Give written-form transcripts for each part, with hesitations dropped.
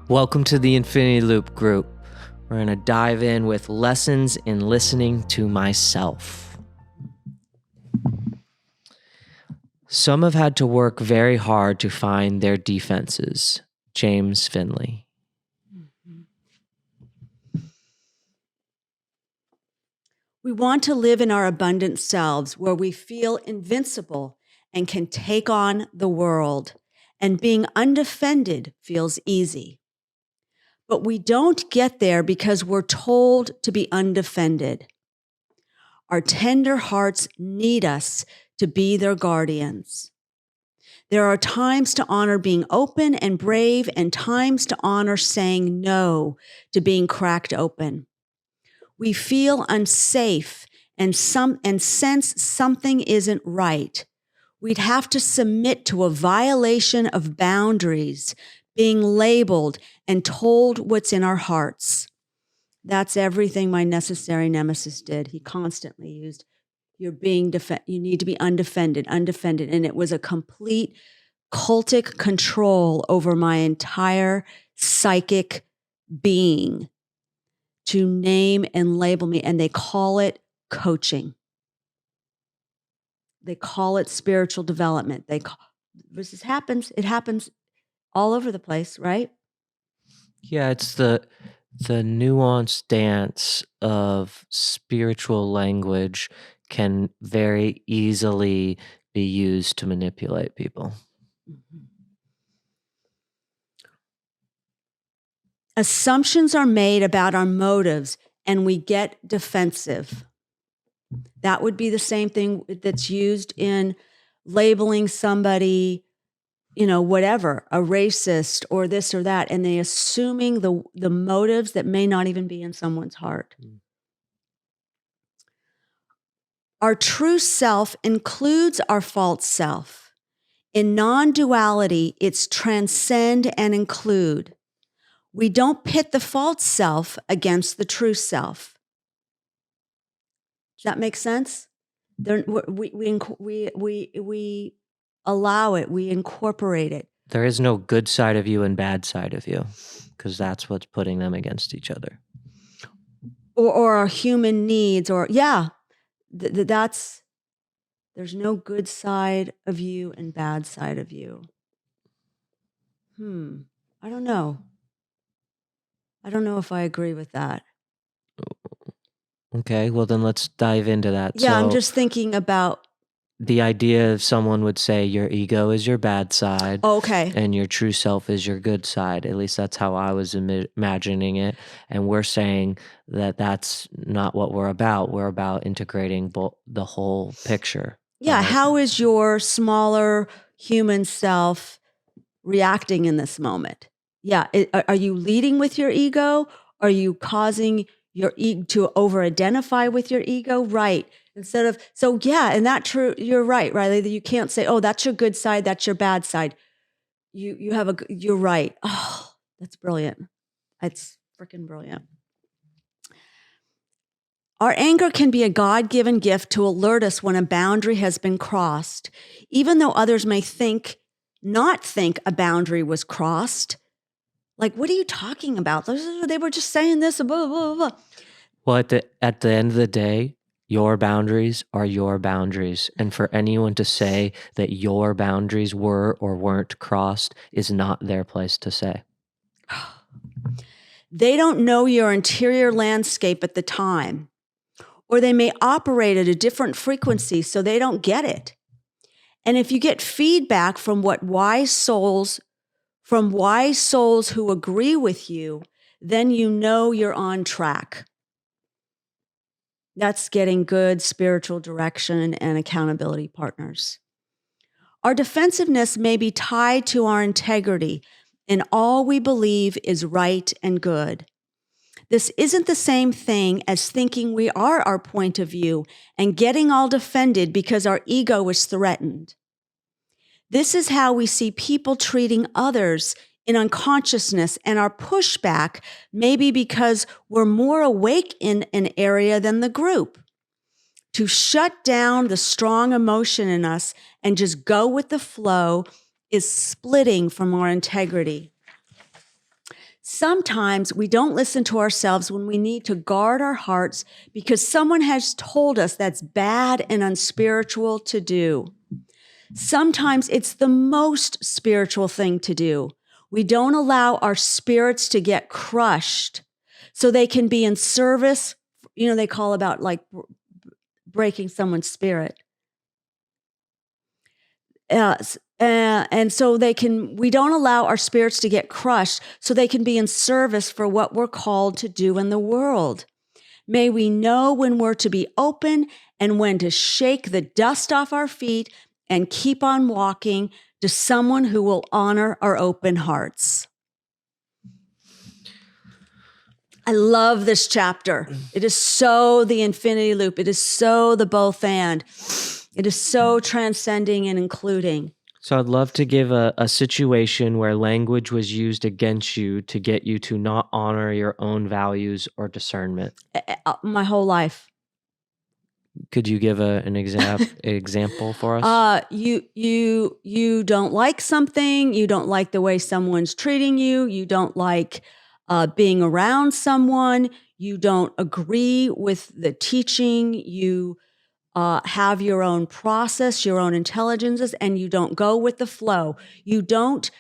Welcome to the Infinity Loop group. We're going to dive in with lessons in listening to myself. Some have had to work very hard to find their defenses. James Finley. We want to live in our abundant selves where we feel invincible and can take on the world, and being undefended feels easy. But we don't get there because we're told to be undefended. Our tender hearts need us to be their guardians. There are times to honor being open and brave, and times to honor saying no to being cracked open. We feel unsafe and sense something isn't right. We'd have to submit to a violation of boundaries, being labeled and told what's in our hearts. That's everything my necessary nemesis did. He constantly used, you need to be undefended. And it was a complete cultic control over my entire psychic being to name and label me. And they call it coaching. They call it spiritual development. This happens. It happens all over the place, right? Yeah, it's the nuanced dance of spiritual language can very easily be used to manipulate people. Mm-hmm. Assumptions are made about our motives and we get defensive. That would be the same thing that's used in labeling somebody, whatever, a racist or this or that, and they assuming the motives that may not even be in someone's heart. Our true self includes our false self. In non-duality, it's transcend and include. We don't pit the false self against the true self. Does that make sense? We allow it. We incorporate it. There is no good side of you and bad side of you, because that's what's putting them against each other. Or our human needs, or there's no good side of you and bad side of you. I don't know. I don't know if I agree with that. Okay, well then let's dive into that. Yeah, so, I'm just thinking about the idea of someone would say your ego is your bad side. Okay. And your true self is your good side. At least that's how I was imagining it. And we're saying that that's not what we're about. We're about integrating the whole picture. Yeah, how is your smaller human self reacting in this moment? Yeah, are you leading with your ego? Are you causing your ego to over-identify with your ego? Right. Instead of, and that true, you're right, Riley, that you can't say, oh, that's your good side, that's your bad side. You're right. Oh, that's brilliant. That's freaking brilliant. Our anger can be a God-given gift to alert us when a boundary has been crossed, even though others may not think a boundary was crossed. Like, what are you talking about? They were just saying this, blah, blah, blah. Well, at the end of the day, your boundaries are your boundaries. And for anyone to say that your boundaries were or weren't crossed is not their place to say. They don't know your interior landscape at the time, or they may operate at a different frequency, so they don't get it. And if you get feedback from wise souls who agree with you, then you know you're on track. That's getting good spiritual direction and accountability partners. Our defensiveness may be tied to our integrity and all we believe is right and good. This isn't the same thing as thinking we are our point of view and getting all defended because our ego is threatened. This is how we see people treating others in unconsciousness, and our pushback may be because we're more awake in an area than the group. To shut down the strong emotion in us and just go with the flow is splitting from our integrity. Sometimes we don't listen to ourselves when we need to guard our hearts because someone has told us that's bad and unspiritual to do. Sometimes it's the most spiritual thing to do. We don't allow our spirits to get crushed so they can be in service. They call about like breaking someone's spirit. And so we don't allow our spirits to get crushed so they can be in service for what we're called to do in the world. May we know when we're to be open and when to shake the dust off our feet and keep on walking to someone who will honor our open hearts. I love this chapter. It is so the infinity loop. It is so the both and. It is so transcending and including. So I'd love to give a situation where language was used against you to get you to not honor your own values or discernment. My whole life. Could you give an example for us? You don't like something. You don't like the way someone's treating you. You don't like being around someone. You don't agree with the teaching. You have your own process, your own intelligences, and you don't go with the flow. You don't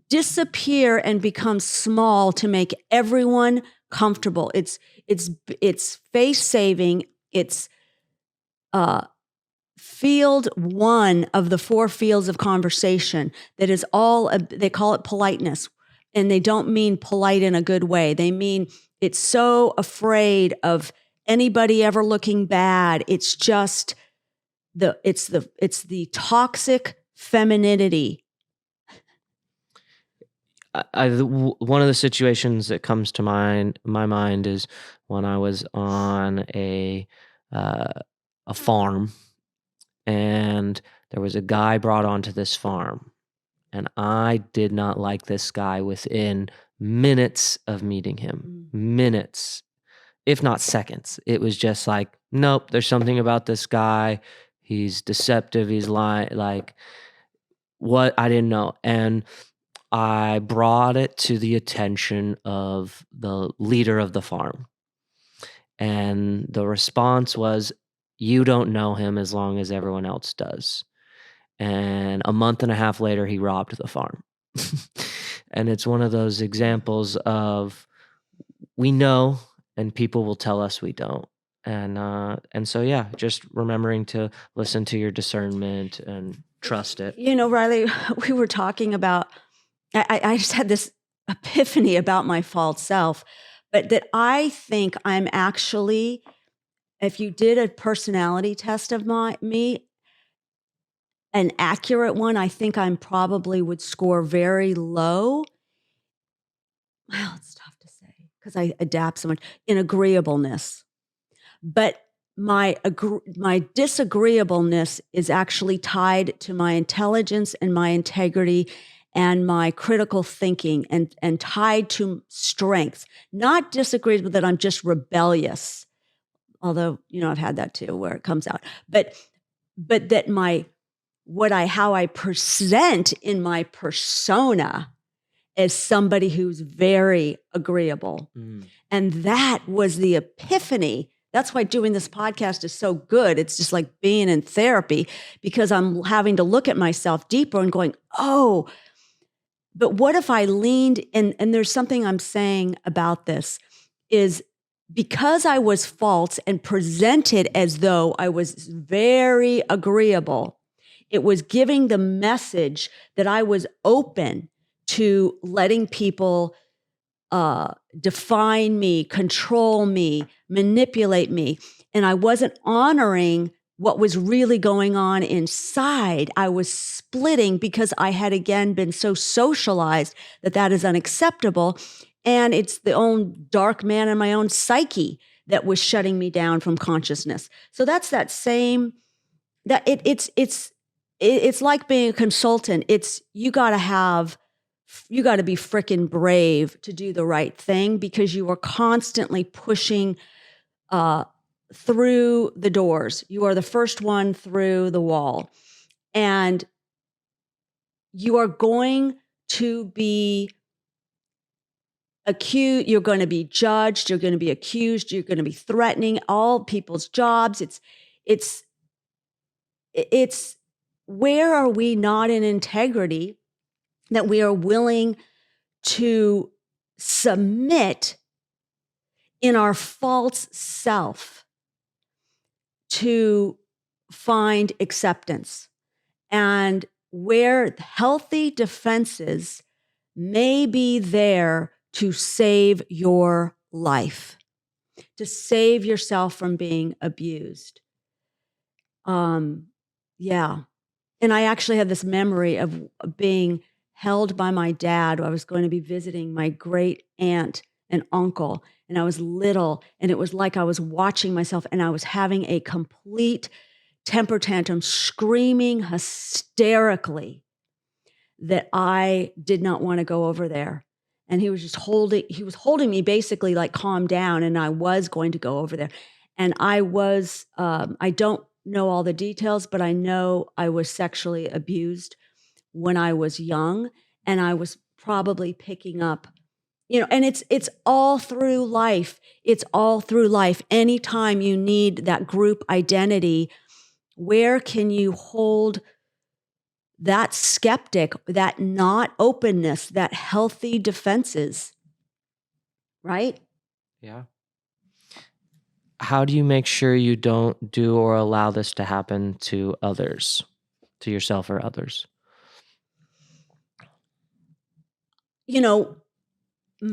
disappear and become small to make everyone comfortable. It's face saving. It's field one of the 4 fields of conversation that is all, they call it politeness. And they don't mean polite in a good way. They mean it's so afraid of anybody ever looking bad. It's just it's the toxic femininity. One of the situations that comes to my mind is when I was on a farm, and there was a guy brought onto this farm, and I did not like this guy within minutes of meeting him. Minutes, if not seconds. It was just like, nope, there's something about this guy. He's deceptive. He's lying. Like, what? I didn't know. And I brought it to the attention of the leader of the farm. And the response was, you don't know him as long as everyone else does. And a month and a half later, he robbed the farm. And it's one of those examples of we know, and people will tell us we don't. And so, yeah, just remembering to listen to your discernment and trust it. Riley, we were talking about, I just had this epiphany about my false self, but that I think I'm actually, if you did a personality test of me, an accurate one, I think I'm probably would score very low. Well, it's tough to say because I adapt so much in agreeableness. But my disagreeableness is actually tied to my intelligence and my integrity and my critical thinking and tied to strength, not disagreeable that I'm just rebellious. Although, I've had that too, where it comes out. But that how I present in my persona as somebody who's very agreeable. And that was the epiphany. That's why doing this podcast is so good. It's just like being in therapy because I'm having to look at myself deeper and going, oh, but what if I leaned, and there's something I'm saying about this, is because I was false and presented as though I was very agreeable, it was giving the message that I was open to letting people define me, control me, manipulate me. And I wasn't honoring what was really going on inside. I was splitting because I had, again, been so socialized that is unacceptable. And it's the own dark man in my own psyche that was shutting me down from consciousness. So that's that same, that it's like being a consultant. You got to be frickin' brave to do the right thing because you are constantly pushing through the doors. You are the first one through the wall. And you are going to be you're going to be judged, you're going to be accused, you're going to be threatening all people's jobs. It's where are we not in integrity that we are willing to submit in our false self to find acceptance, and where healthy defenses may be there to save your life, to save yourself from being abused. Yeah. And I actually had this memory of being held by my dad. I was going to be visiting my great aunt and uncle, and I was little, and it was like I was watching myself, and I was having a complete temper tantrum, screaming hysterically that I did not want to go over there. And he was holding me basically like, calm down. And I was going to go over there. And I don't know all the details, but I know I was sexually abused when I was young, and I was probably picking up, and it's all through life. It's all through life. Anytime you need that group identity, where can you hold that skeptic, that not openness, that healthy defenses, right? Yeah. How do you make sure you don't do or allow this to happen to others, to yourself or others?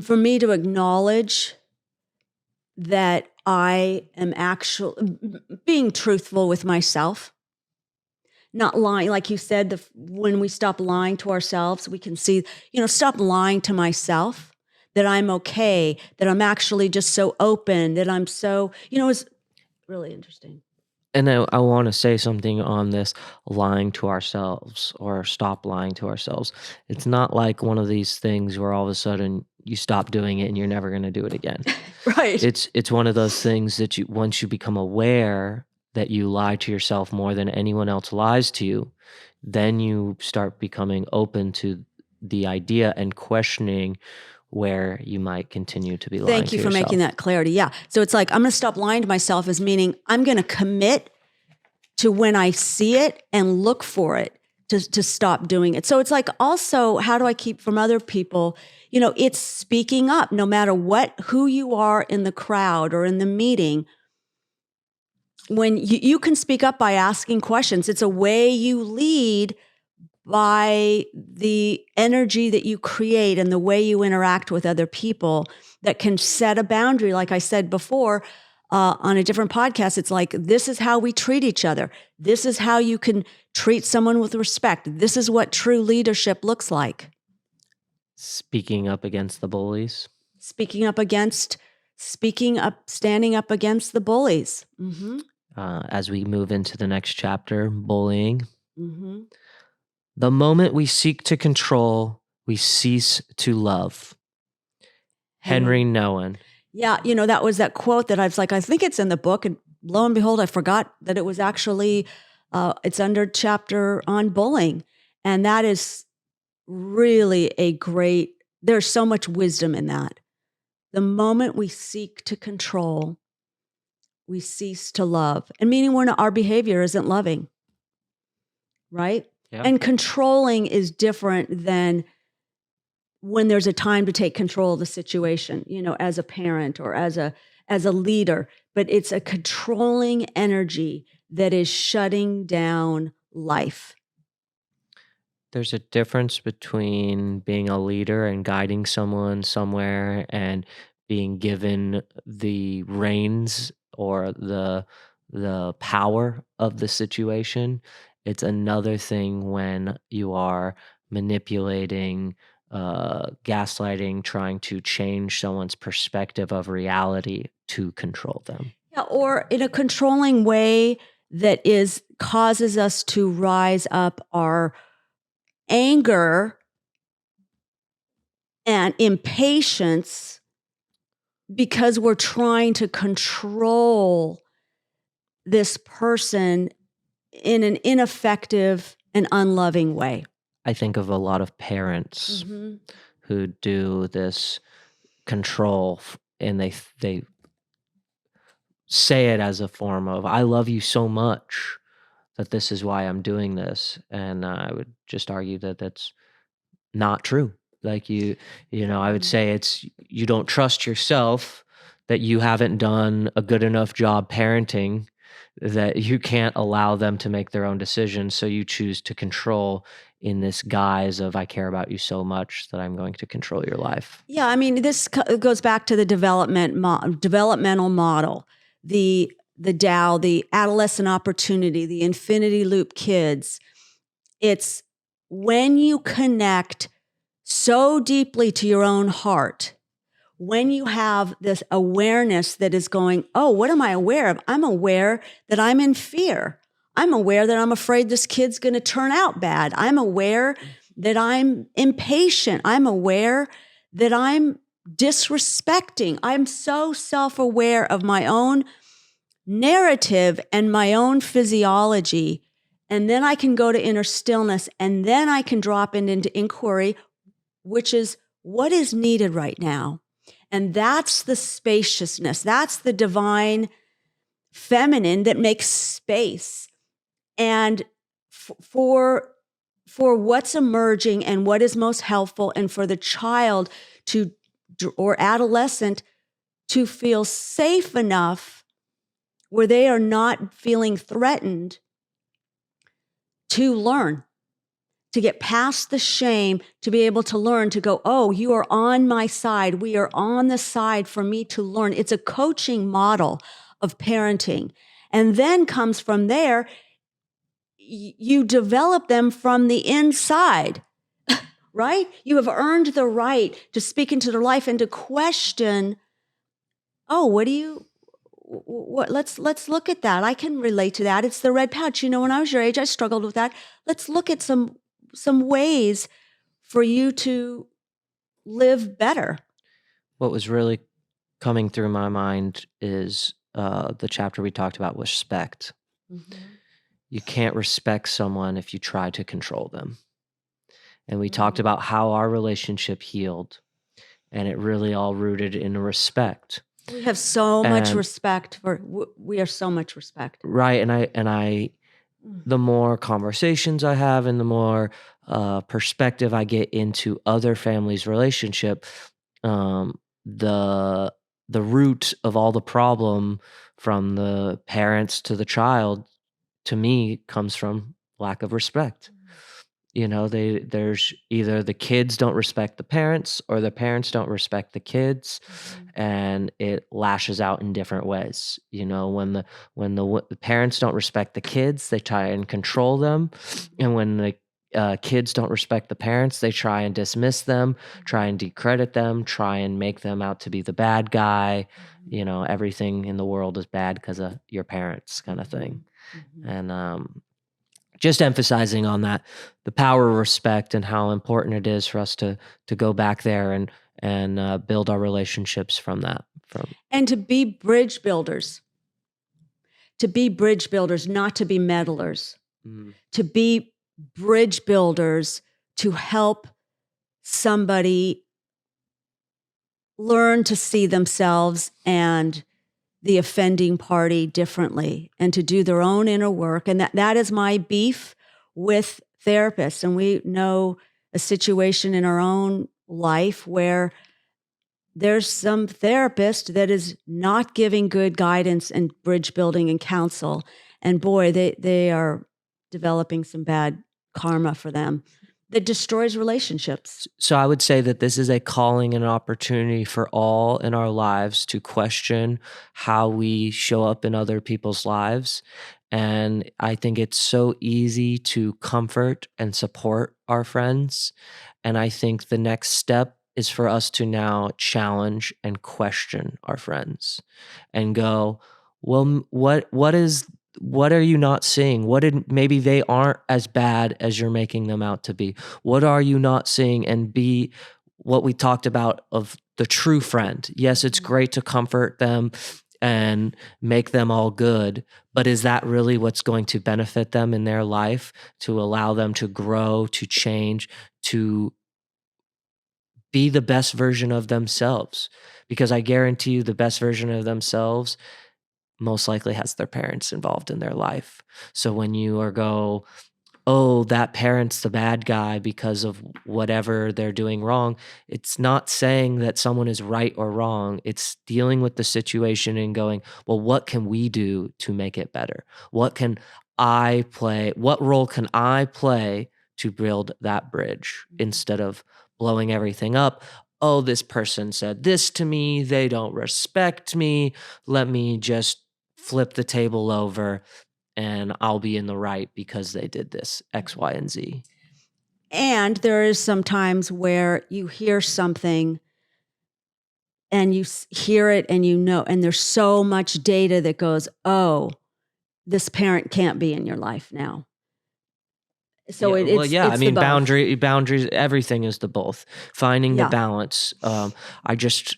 For me to acknowledge that I am actually being truthful with myself, not lying. Like you said, when we stop lying to ourselves, we can see, stop lying to myself, that I'm okay, that I'm actually just so open, that I'm so, it's really interesting. And I want to say something on this lying to ourselves or stop lying to ourselves. It's not like one of these things where all of a sudden you stop doing it and you're never going to do it again. Right. It's one of those things that once you become aware that you lie to yourself more than anyone else lies to you, then you start becoming open to the idea and questioning where you might continue to be lying to yourself. Thank you for making that clarity. Yeah. So it's like, I'm going to stop lying to myself, as meaning I'm going to commit to, when I see it, and look for it to stop doing it. So it's like, also, how do I keep from other people? It's speaking up, no matter who you are in the crowd or in the meeting. When you can speak up by asking questions, it's a way you lead by the energy that you create and the way you interact with other people, that can set a boundary. Like I said before, on a different podcast, it's like, this is how we treat each other. This is how you can treat someone with respect. This is what true leadership looks like. Speaking up against the bullies. Standing up against the bullies. Mm-hmm. As we move into the next chapter, bullying. Mm-hmm. The moment we seek to control, we cease to love. Henry Nouwen. Yeah, that was that quote that I was like, I think it's in the book, and lo and behold, I forgot that it was actually, it's under chapter on bullying. And that is really there's so much wisdom in that. The moment we seek to control, we cease to love. And meaning our behavior isn't loving, right? Yeah. And controlling is different than when there's a time to take control of the situation, as a parent or as a leader. But it's a controlling energy that is shutting down life. There's a difference between being a leader and guiding someone somewhere and being given the reins or the power of the situation. It's another thing when you are manipulating, gaslighting, trying to change someone's perspective of reality to control them. Yeah, or in a controlling way that causes us to rise up our anger and impatience because we're trying to control this person in an ineffective and unloving way. I think of a lot of parents who do this control, and they say it as a form of, I love you so much that this is why I'm doing this. And I would just argue that that's not true. Like I would say it's, you don't trust yourself, that you haven't done a good enough job parenting, that you can't allow them to make their own decisions. So you choose to control in this guise of, I care about you so much that I'm going to control your life. Yeah, I mean, this goes back to the developmental model, the Tao, the adolescent opportunity, the infinity loop kids. It's when you connect so deeply to your own heart, when you have this awareness that is going, oh, what am I aware of? I'm aware that I'm in fear. I'm aware that I'm afraid this kid's going to turn out bad. I'm aware that I'm impatient. I'm aware that I'm disrespecting. I'm so self-aware of my own narrative and my own physiology. And then I can go to inner stillness, and then I can drop into inquiry, which is what is needed right now. And that's the spaciousness. That's the divine feminine that makes space. And for what's emerging and what is most helpful, and for the child or adolescent to feel safe enough where they are not feeling threatened to learn, to get past the shame, to be able to learn, to go, oh, you are on my side. We are on the side for me to learn. It's a coaching model of parenting. And then comes from there, you develop them from the inside, right? You have earned the right to speak into their life and to question, oh, let's look at that. I can relate to that. It's the red pouch. When I was your age, I struggled with that. Let's look at some ways for you to live better. What was really coming through my mind is the chapter we talked about, respect. Mm-hmm. You can't respect someone if you try to control them. And we talked about how our relationship healed, and it really all rooted in respect. We have so much respect we are so much respect. Right. And I the more conversations I have, and the more perspective I get into other families' relationship, the root of all the problem, from the parents to the child, to me, comes from lack of respect. There's either the kids don't respect the parents, or the parents don't respect the kids, and it lashes out in different ways. When the parents don't respect the kids, they try and control them, and when the kids don't respect the parents, they try and dismiss them, try and decredit them, try and make them out to be the bad guy. Everything in the world is bad because of your parents, kind of thing. And just emphasizing on that, the power of respect, and how important it is for us to go back there and build our relationships from that. And to be bridge builders. To be bridge builders, not to be meddlers. Mm. To be bridge builders, to help somebody learn to see themselves and the offending party differently, and to do their own inner work. And that is my beef with therapists. And we know a situation in our own life where there's some therapist that is not giving good guidance and bridge building and counsel. And boy, they are developing some bad karma for them that destroys relationships. So I would say that this is a calling and an opportunity for all in our lives to question how we show up in other people's lives. And I think it's so easy to comfort and support our friends. And I think the next step is for us to now challenge and question our friends and go, well, what are you not seeing? Maybe they aren't as bad as you're making them out to be. What are you not seeing? And be what we talked about of the true friend. Yes, it's great to comfort them and make them all good, but is that really what's going to benefit them in their life, to allow them to grow, to change, to be the best version of themselves, because I guarantee you the best version of themselves most likely has their parents involved in their life. So when you go, oh, that parent's the bad guy because of whatever they're doing wrong, it's not saying that someone is right or wrong. It's dealing with the situation and going, well, what can we do to make it better? What role can I play to build that bridge instead of blowing everything up? Oh, this person said this to me. They don't respect me. Let me just flip the table over and I'll be in the right because they did this X, Y, and Z. And there is some times where you hear something and you hear it and and there's so much data that goes, oh, this parent can't be in your life now. So it's I mean, the both. boundaries, everything is the both. Finding the balance. I just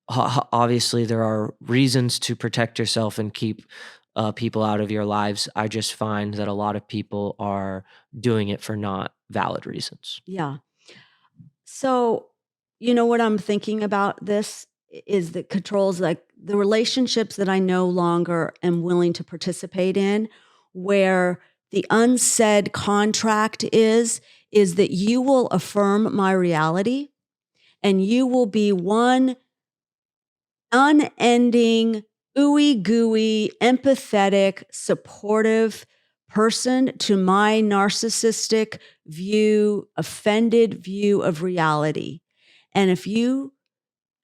obviously there are reasons to protect yourself and keep people out of your lives. I just find that a lot of people are doing it for not valid reasons. Yeah. So, what I'm thinking about this is that controls like the relationships that I no longer am willing to participate in, where the unsaid contract is that you will affirm my reality and you will be one unending, ooey gooey, empathetic, supportive person to my narcissistic view, offended view of reality. And if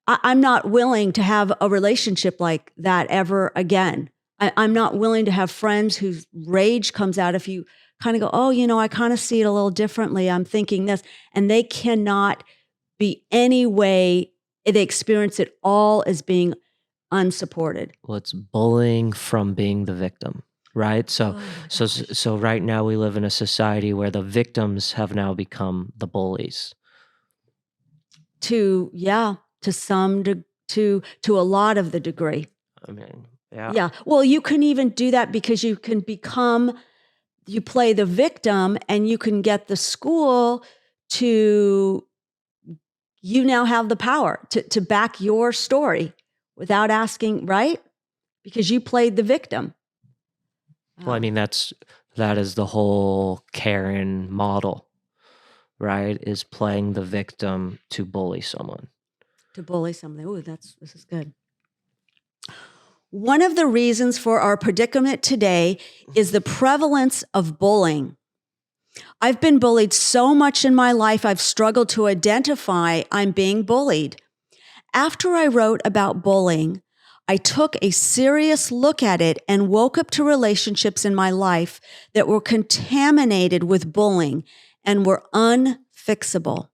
I'm not willing to have a relationship like that ever again. I'm not willing to have friends whose rage comes out if you kind of go, oh, I kind of see it a little differently. I'm thinking this. And they cannot be any way, they experience it all as being unsupported. Well, it's bullying from being the victim, right? So right now we live in a society where the victims have now become the bullies. To a lot of the degree. I mean, yeah. Yeah. Well, you can even do that because you play the victim and you can get the school to, you now have the power to back your story without asking, right? Because you played the victim. Well, I mean, that is the whole Karen model, right? Is playing the victim to bully someone. Ooh, this is good. One of the reasons for our predicament today is the prevalence of bullying. I've been bullied so much in my life, I've struggled to identify I'm being bullied. After I wrote about bullying, I took a serious look at it and woke up to relationships in my life that were contaminated with bullying and were unfixable.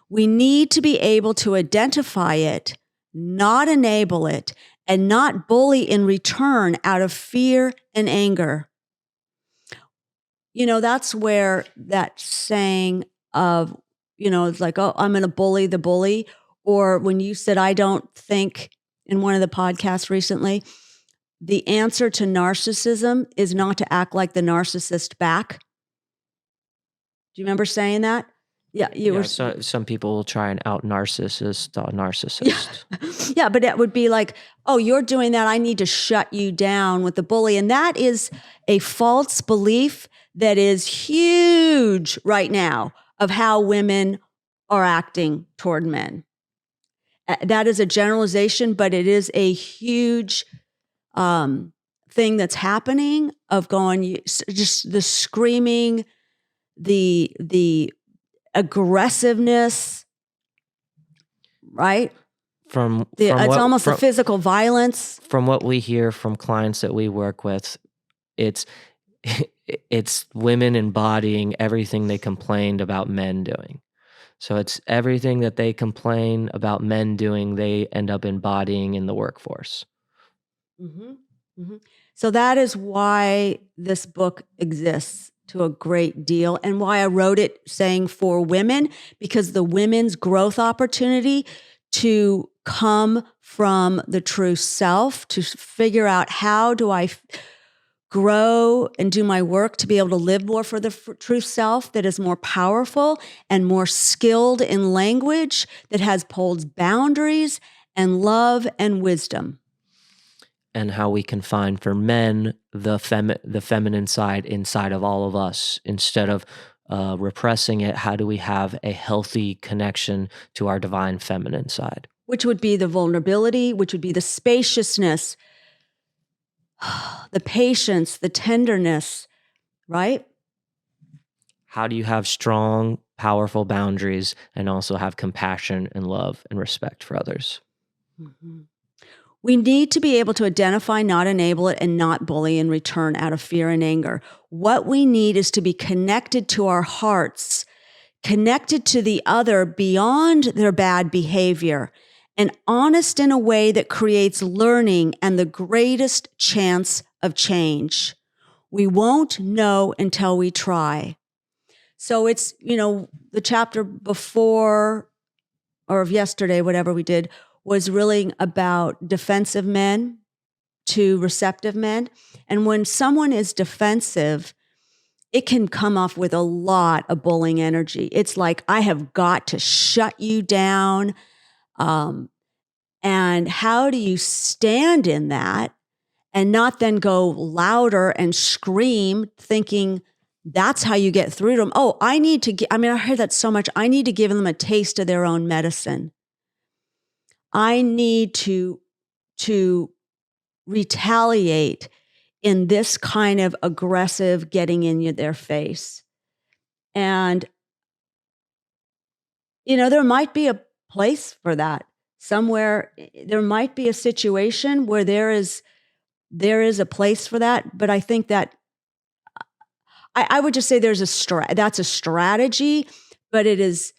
We need to be able to identify it, not enable it, and not bully in return out of fear and anger. That's where that saying of, it's like, oh, I'm going to bully the bully. Or when you said, I don't think, in one of the podcasts recently, the answer to narcissism is not to act like the narcissist back. Do you remember saying that? Yeah, some people will try and out narcissist a narcissist. Yeah, but it would be like, oh, you're doing that. I need to shut you down with the bully. And that is a false belief that is huge right now of how women are acting toward men. That is a generalization, but it is a huge thing that's happening of going, just the screaming, the aggressiveness, right? It's almost a physical violence. From what we hear from clients that we work with, it's women embodying everything they complained about men doing. So it's everything that they complain about men doing, they end up embodying in the workforce. Mm-hmm. Mm-hmm. So that is why this book exists to a great deal, and why I wrote it saying for women, because the women's growth opportunity to come from the true self, to figure out how do I grow and do my work to be able to live more for the true self that is more powerful and more skilled in language, that holds boundaries and love and wisdom. And how we can find for men the feminine side inside of all of us instead of repressing it. How do we have a healthy connection to our divine feminine side? Which would be the vulnerability, which would be the spaciousness, the patience, the tenderness, right? How do you have strong, powerful boundaries and also have compassion and love and respect for others? Mm-hmm. We need to be able to identify, not enable it, and not bully in return out of fear and anger. What we need is to be connected to our hearts, connected to the other beyond their bad behavior, and honest in a way that creates learning and the greatest chance of change. We won't know until we try. So it's, the chapter before or of yesterday, whatever we did, was really about defensive men to receptive men. And when someone is defensive, it can come off with a lot of bullying energy. It's like, I have got to shut you down. And how do you stand in that and not then go louder and scream, thinking that's how you get through to them? Oh, I heard that so much. I need to give them a taste of their own medicine. I need to retaliate in this kind of aggressive getting in their face. And, there might be a place for that somewhere. There might be a situation where there is a place for that. But I think that I would just say that's a strategy, but it is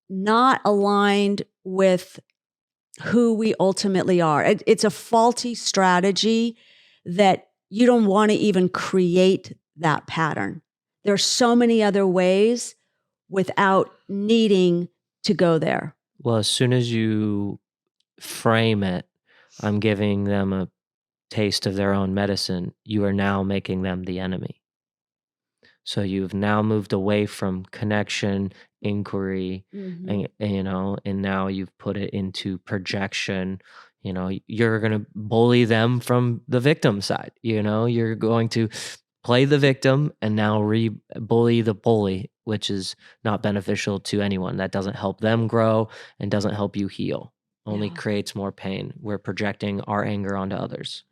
not aligned with who we ultimately are. It's a faulty strategy that you don't want to even create that pattern. There are so many other ways without needing to go there. Well, as soon as you frame it, I'm giving them a taste of their own medicine, you are now making them the enemy. So you've now moved away from connection, inquiry, Mm-hmm. and now you've put it into projection. You're going to bully them from the victim side. You're going to play the victim and now bully the bully, which is not beneficial to anyone. That doesn't help them grow and doesn't help you heal. Only creates more pain. We're projecting our anger onto others.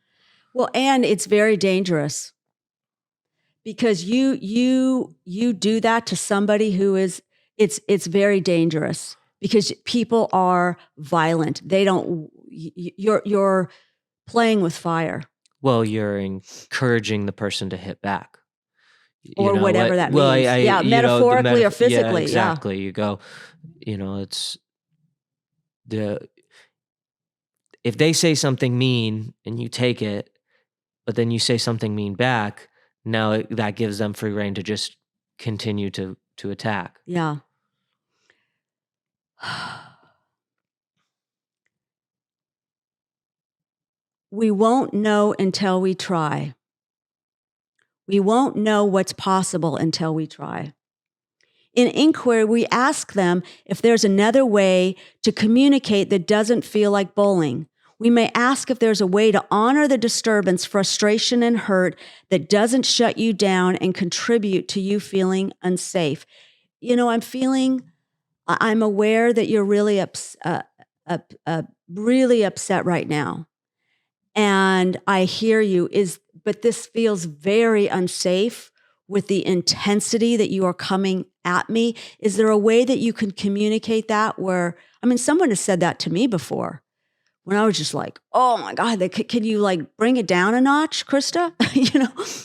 Well, and it's very dangerous because you do that to somebody who is, it's very dangerous because people are violent. You're playing with fire. Well, you're encouraging the person to hit back. Or whatever that well, means. Metaphorically or physically. Yeah, exactly. You go, it's if they say something mean and you take it, but then you say something mean back, now that gives them free rein to just continue to attack. Yeah. We won't know until we try. We won't know what's possible until we try. In inquiry, we ask them if there's another way to communicate that doesn't feel like bullying. We may ask if there's a way to honor the disturbance, frustration, and hurt that doesn't shut you down and contribute to you feeling unsafe. I'm aware that you're really really upset right now. And I hear you, but this feels very unsafe with the intensity that you are coming at me. Is there a way that you can communicate that someone has said that to me before when I was just like, oh my God, can you bring it down a notch, Krista?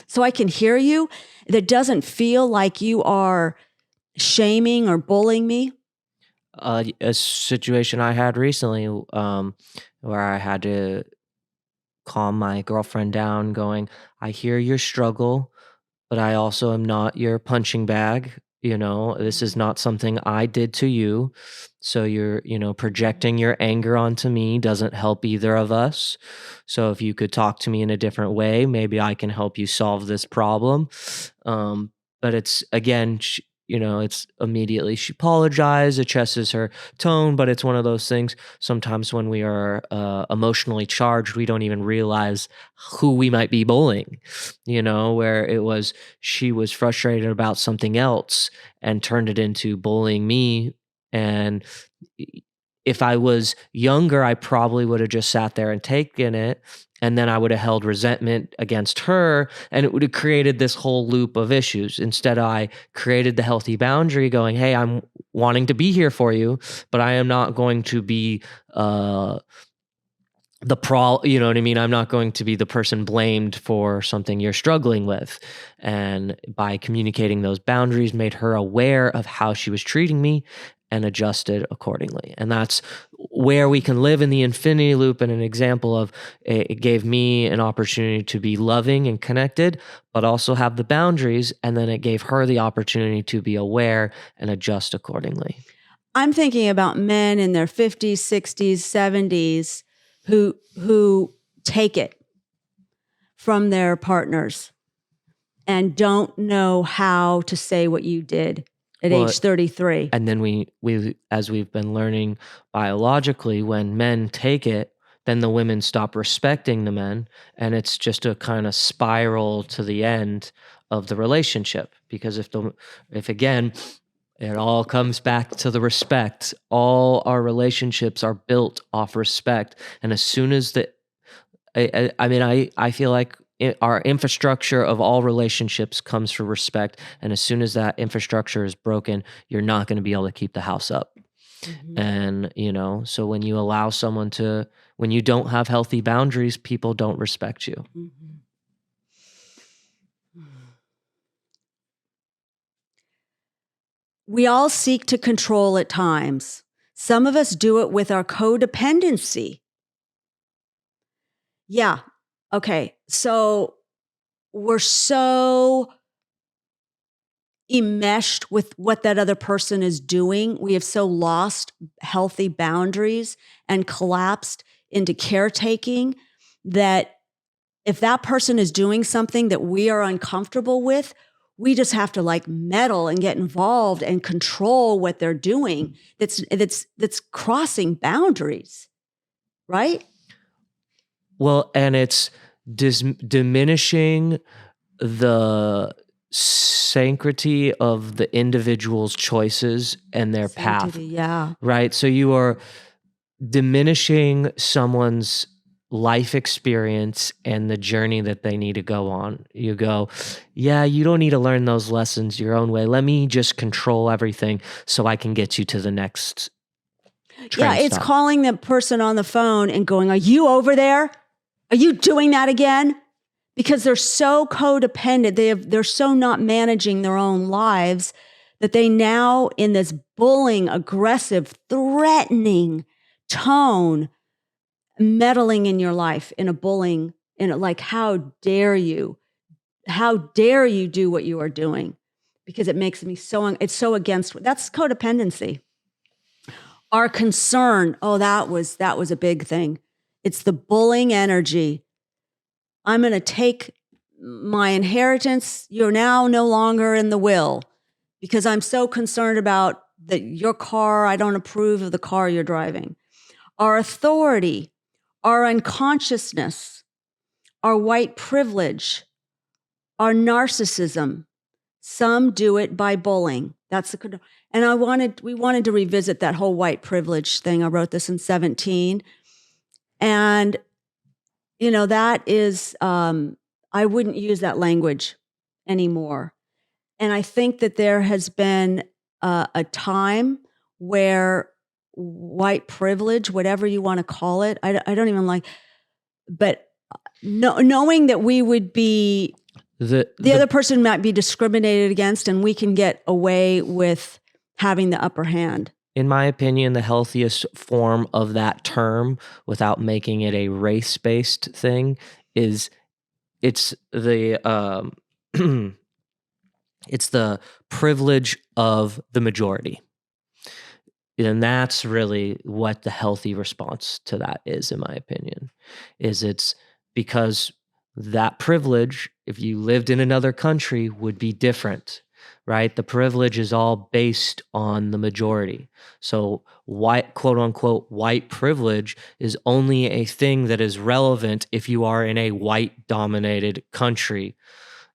So I can hear you. That doesn't feel like you are shaming or bullying me. A situation I had recently where I had to calm my girlfriend down going, I hear your struggle, but I also am not your punching bag. This is not something I did to you. So you're, projecting your anger onto me doesn't help either of us. So if you could talk to me in a different way, maybe I can help you solve this problem. But it's again, it's immediately she apologized, adjusts her tone, but it's one of those things. Sometimes when we are emotionally charged, we don't even realize who we might be bullying. Where it was she was frustrated about something else and turned it into bullying me. And if I was younger, I probably would have just sat there and taken it. And then I would have held resentment against her, and it would have created this whole loop of issues. Instead, I created the healthy boundary going, hey, I'm wanting to be here for you, but I am not going to be you know what I mean? I'm not going to be the person blamed for something you're struggling with. And by communicating those boundaries, made her aware of how she was treating me and adjusted accordingly. And that's where we can live in the infinity loop. And an example of it gave me an opportunity to be loving and connected, but also have the boundaries. And then it gave her the opportunity to be aware and adjust accordingly. I'm thinking about men in their 50s, 60s, 70s who take it from their partners and don't know how to say what you did at age 33. And then we as we've been learning biologically, when men take it, then the women stop respecting the men, and it's just a kind of spiral to the end of the relationship. Because if again, it all comes back to the respect. All our relationships are built off respect. And as soon as I feel like our infrastructure of all relationships comes from respect. And as soon as that infrastructure is broken, you're not going to be able to keep the house up. Mm-hmm. And, so when you allow someone when you don't have healthy boundaries, people don't respect you. Mm-hmm. We all seek to control at times. Some of us do it with our codependency. Yeah. Okay. So we're so enmeshed with what that other person is doing. We have so lost healthy boundaries and collapsed into caretaking that if that person is doing something that we are uncomfortable with, we just have to meddle and get involved and control what they're doing. That's crossing boundaries, right? Well, and it's diminishing the sanctity of the individual's choices and their path. Yeah. Right? So you are diminishing someone's life experience and the journey that they need to go on. You go, yeah, you don't need to learn those lessons your own way. Let me just control everything so I can get you to the next train it's stop. calling the person on the phone and going, are you over there? Are you doing that again? Because they're so codependent. They're so not managing their own lives that they now, in this bullying, aggressive, threatening tone, meddling in your life in a bullying, how dare you? How dare you do what you are doing? Because it makes me it's so against, that's codependency. Our concern, that was a big thing. It's the bullying energy. I'm going to take my inheritance. You're now no longer in the will because I'm so concerned about your car. I don't approve of the car you're driving. Our authority, our unconsciousness, our white privilege, our narcissism. Some do it by bullying. And we wanted to revisit that whole white privilege thing. I wrote this in 17. And, that is, I wouldn't use that language anymore. And I think that there has been a time where white privilege, whatever you want to call it, I don't even like, but knowing that we would be, the other person might be discriminated against and we can get away with having the upper hand. In my opinion, the healthiest form of that term, without making it a race-based thing, is it's the It's the privilege of the majority. And that's really what the healthy response to that is, in my opinion, is it's because that privilege, if you lived in another country, would be different, right? The privilege is all based on the majority. So white, quote unquote, white privilege is only a thing that is relevant if you are in a white dominated country.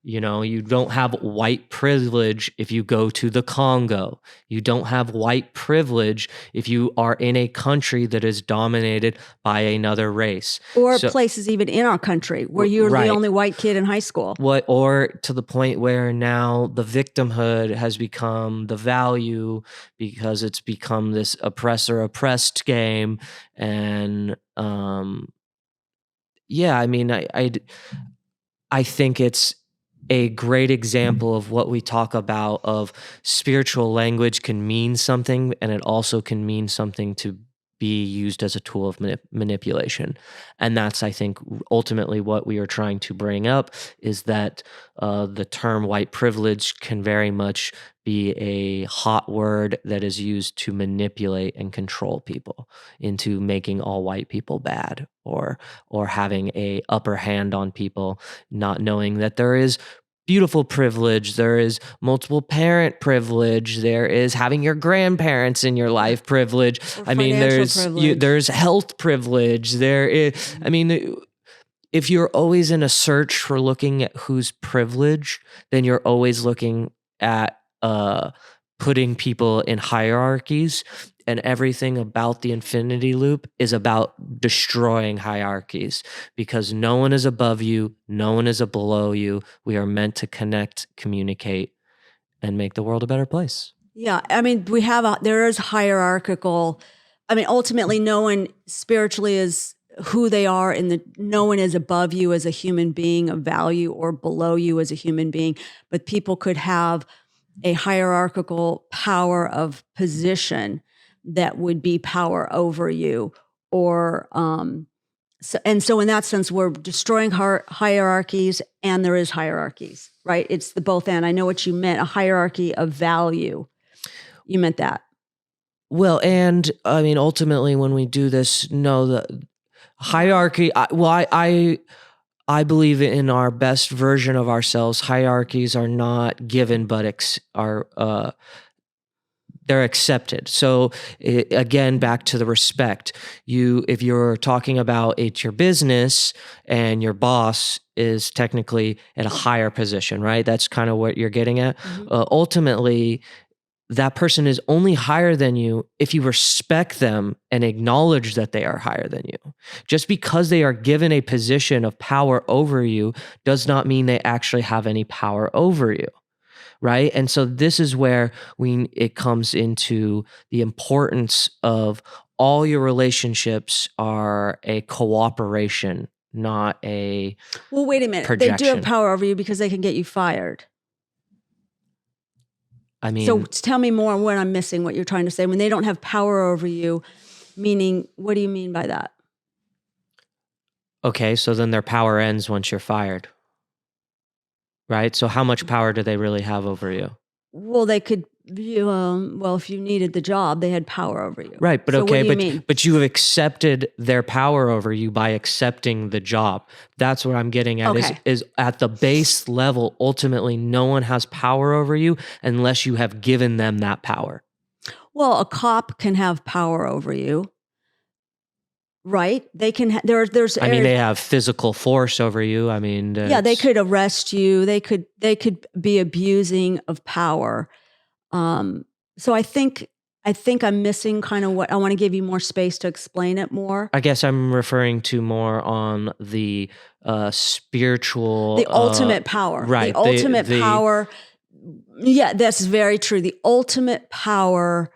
You know, you don't have white privilege if you go to the Congo. You don't have white privilege if you are in a country that is dominated by another race. Or So, places even in our country where you're the right. only white kid in high school. Or to the point where now the victimhood has become the value because it's become this oppressor-oppressed game. And yeah, I mean, I think it's a great example of what we talk about of spiritual language can mean something, and it also can mean something to be used as a tool of manipulation. And that's, I think, ultimately what we are trying to bring up is that the term white privilege can very much be a hot word that is used to manipulate and control people into making all white people bad, or having a upper hand on people, not knowing that there is beautiful privilege, there is multiple parent privilege, there is having your grandparents in your life privilege. Or I mean, financial privilege. there's health privilege. There is, I mean, if you're always in a search for looking at who's privileged, then you're always looking at putting people in hierarchies, and everything about the infinity loop is about destroying hierarchies, because no one is above you, no one is below you. We are meant to connect, communicate, and make the world a better place. Yeah, I mean, there is hierarchical. I mean, ultimately, no one spiritually is who they are, and no one is above you as a human being of value or below you as a human being. But people could have a hierarchical power of position that would be power over you, or so in that sense, we're destroying hierarchies, and there is hierarchies, right? It's the both and. I know what you meant, a hierarchy of value. You meant that. Well, and I mean, ultimately, when we do this, no, the hierarchy. I believe in our best version of ourselves. Hierarchies are not given, but they're accepted. So again, back to the respect. If you're talking about it's your business and your boss is technically at a higher position, right? That's kind of what you're getting at. Mm-hmm. Ultimately, that person is only higher than you if you respect them and acknowledge that they are higher than you. Just because they are given a position of power over you does not mean they actually have any power over you, right? And so this is where it comes into the importance of all your relationships are a cooperation, not a Well, wait a minute. projection. They do have power over you because they can get you fired. I mean, so tell me more on what I'm missing, what you're trying to say. When they don't have power over you, meaning, what do you mean by that? Okay, so then their power ends once you're fired, right? So how much power do they really have over you? Well, they could. Well, if you needed the job, they had power over you. Right, but so okay, what do you mean? but you have accepted their power over you by accepting the job. That's what I'm getting at. Okay. Is at the base level, ultimately, no one has power over you unless you have given them that power. Well, a cop can have power over you, right? They can. There's. I mean, they have physical force over you. I mean, yeah, they could arrest you. They could be abusing of power. So I think I'm missing kind of what I want to give you more space to explain it more. I guess I'm referring to more on the spiritual, the ultimate power, right? The ultimate power. Yeah, that's very true. The ultimate power.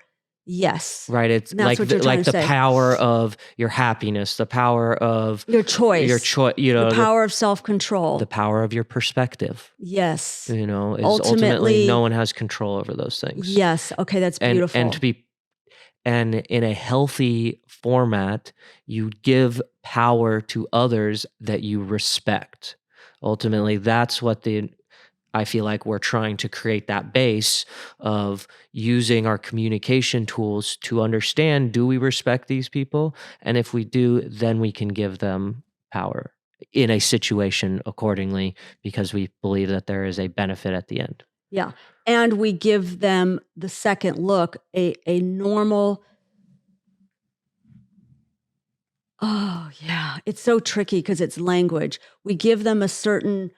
Yes. Right. It's like the power of your happiness, the power of your choice, the power of self-control, the power of your perspective. Yes. Is ultimately no one has control over those things. Yes. Okay. That's beautiful. And in a healthy format, you give power to others that you respect. Ultimately, that's what I feel like we're trying to create that base of using our communication tools to understand, do we respect these people? And if we do, then we can give them power in a situation accordingly, because we believe that there is a benefit at the end. Yeah. And we give them the second look, a normal. Oh, yeah. It's so tricky because it's language. We give them a certain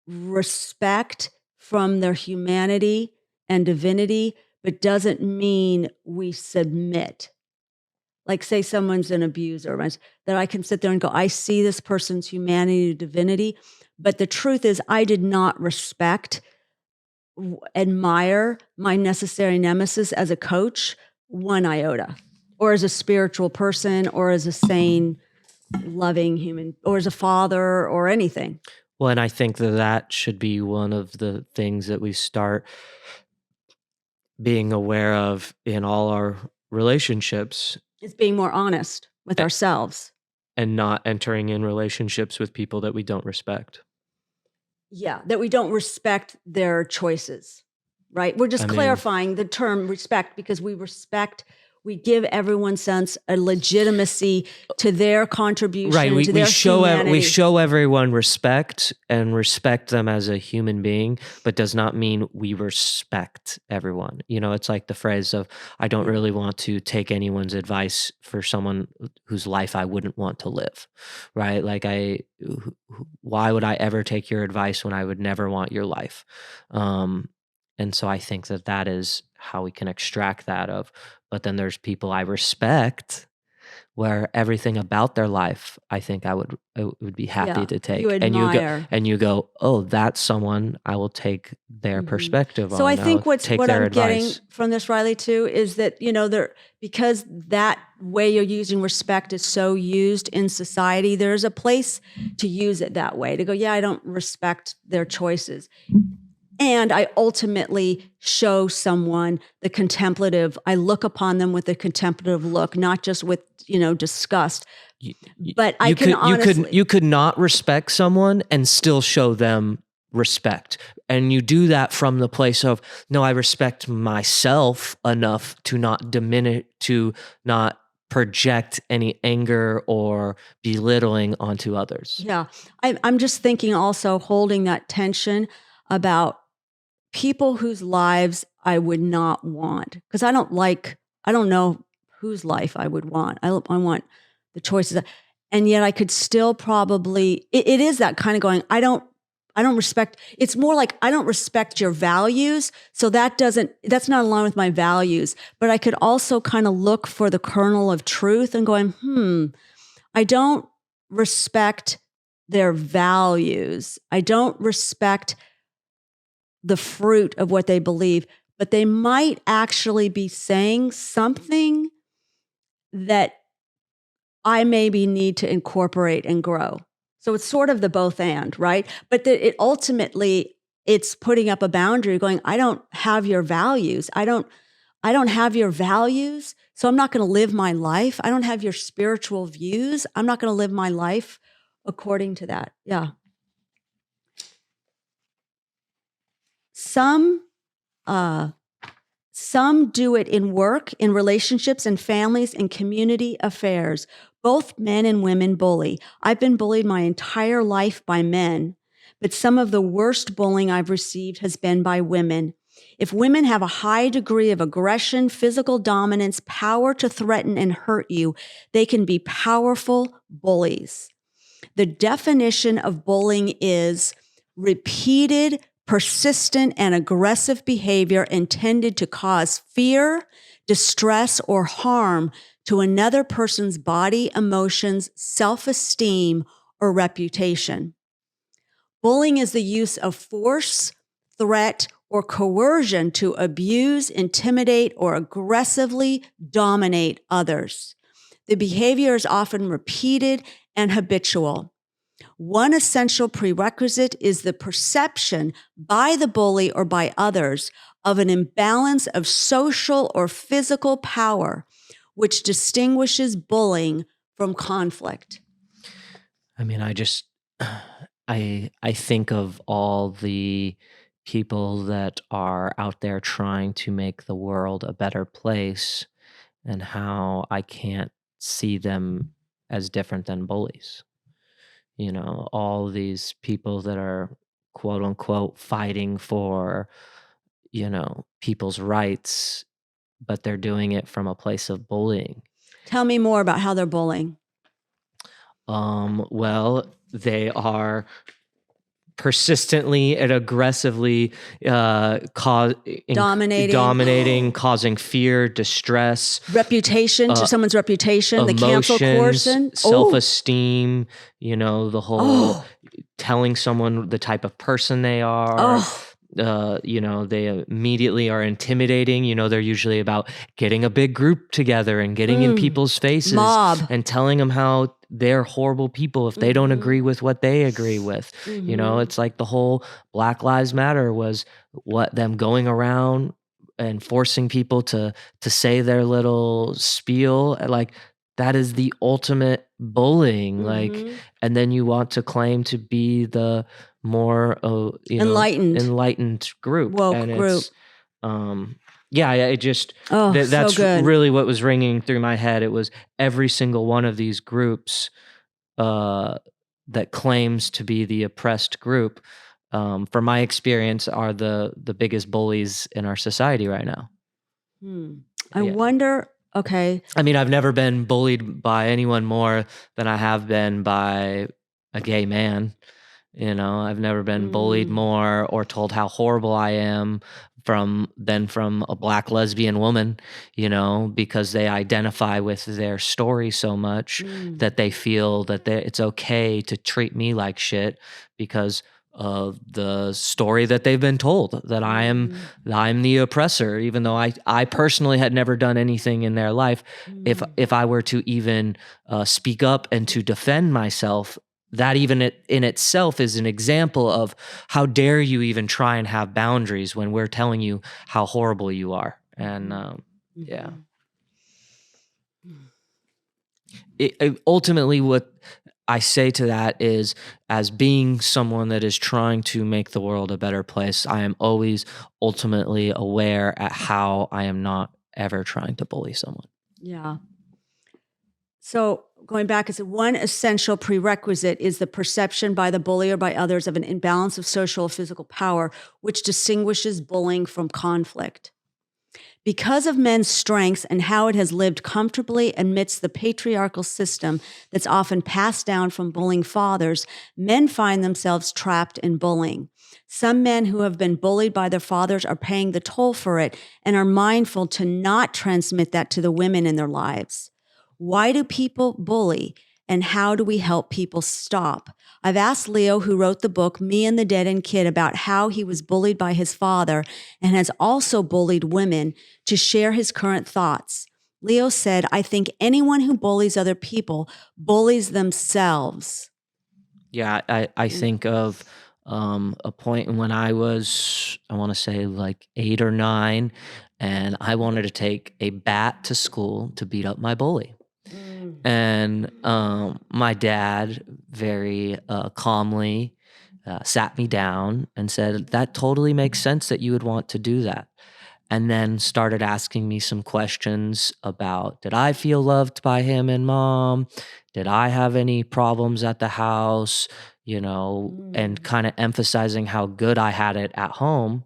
respect from their humanity and divinity, but doesn't mean we submit. Like, say someone's an abuser, right? That I can sit there and go, I see this person's humanity, divinity, but the truth is, I did not respect, admire my necessary nemesis as a coach one iota, or as a spiritual person, or as a sane, loving human, or as a father, or anything. Well, and I think that should be one of the things that we start being aware of in all our relationships, It's being more honest with ourselves. and not entering in relationships with people that we don't respect. Yeah, that we don't respect their choices, right? We're just clarifying the term respect, because we give everyone sense a legitimacy to their contribution, right. to their humanity. We show everyone respect and respect them as a human being, but does not mean we respect everyone. It's like the phrase of, I don't really want to take anyone's advice for someone whose life I wouldn't want to live, right? Like why would I ever take your advice when I would never want your life? And so I think that is how we can extract that of, but then there's people I respect where everything about their life, I think I would be happy to take. You admire. And you go, oh, that's someone I will take their perspective on. So I think what I'm advice. getting from this, Riley, too, is that, because that way you're using respect is so used in society, there's a place to use it that way, to go, yeah, I don't respect their choices. And I ultimately show someone the contemplative, I look upon them with a contemplative look, not just with, disgust. But you could not respect someone and still show them respect. And you do that from the place of, no, I respect myself enough to not diminish, to not project any anger or belittling onto others. Yeah. I'm just thinking also holding that tension about people whose lives I would not want, because I don't know whose life I would want. I want the choices, and yet I could still probably, it is that kind of going, I don't respect, it's more like, I don't respect your values. So that's not aligned with my values, but I could also kind of look for the kernel of truth and going, I don't respect their values. I don't respect the fruit of what they believe, but they might actually be saying something that I maybe need to incorporate and grow. So it's sort of the both and, right? But it ultimately, it's putting up a boundary going, I don't have your values. I don't have your values. So I'm not going to live my life. I don't have your spiritual views. I'm not going to live my life according to that. Yeah. Some do it in work, in relationships, in families, in community affairs. Both men and women bully. I've been bullied my entire life by men, but some of the worst bullying I've received has been by women. If women have a high degree of aggression, physical dominance, power to threaten and hurt you, they can be powerful bullies. The definition of bullying is repeated, persistent, and aggressive behavior intended to cause fear, distress, or harm to another person's body, emotions, self-esteem, or reputation. Bullying is the use of force, threat, or coercion to abuse, intimidate, or aggressively dominate others. The behavior is often repeated and habitual. One essential prerequisite is the perception by the bully or by others of an imbalance of social or physical power, which distinguishes bullying from conflict. I mean, I think of all the people that are out there trying to make the world a better place and how I can't see them as different than bullies. You know, all these people that are quote unquote fighting for, people's rights, but they're doing it from a place of bullying. Tell me more about how they're bullying. Well, they are persistently and aggressively Dominating. dominating, causing fear, distress, Reputation, to someone's reputation, the cancel emotions, person. self-esteem, the whole telling someone the type of person they are. They immediately are intimidating. They're usually about getting a big group together and getting in people's faces Mob. and telling them how they're horrible people if they don't agree with what they agree with. It's like the whole Black Lives Matter was what them going around and forcing people to say their little spiel. Like, that is the ultimate bullying. Like, and then you want to claim to be the more enlightened group. Woke and group. It's it just that's so good. really what was ringing through my head. It was every single one of these groups that claims to be the oppressed group, from my experience, are the biggest bullies in our society right now. I wonder. Okay. I mean, I've never been bullied by anyone more than I have been by a gay man. I've never been bullied more or told how horrible I am from a Black lesbian woman, because they identify with their story so much that they feel that it's okay to treat me like shit because of the story that they've been told, that I'm the oppressor, even though I personally had never done anything in their life. If I were to even speak up and to defend myself, that even in itself is an example of how dare you even try and have boundaries when we're telling you how horrible you are. And ultimately what I say to that is, as being someone that is trying to make the world a better place, I am always ultimately aware at how I am not ever trying to bully someone. Yeah. So going back, it's one essential prerequisite is the perception by the bully or by others of an imbalance of social or physical power, which distinguishes bullying from conflict. Because of men's strengths and how it has lived comfortably amidst the patriarchal system that's often passed down from bullying fathers, men find themselves trapped in bullying. Some men who have been bullied by their fathers are paying the toll for it and are mindful to not transmit that to the women in their lives. Why do people bully, and how do we help people stop? I've asked Leo, who wrote the book Me and the Dead End Kid, about how he was bullied by his father and has also bullied women, to share his current thoughts. Leo said, I think anyone who bullies other people bullies themselves. Yeah, I think of a point when I was, I want to say like 8 or 9, and I wanted to take a bat to school to beat up my bully. And my dad very calmly sat me down and said, that totally makes sense that you would want to do that. And then started asking me some questions about, did I feel loved by him and mom? Did I have any problems at the house? And kind of emphasizing how good I had it at home.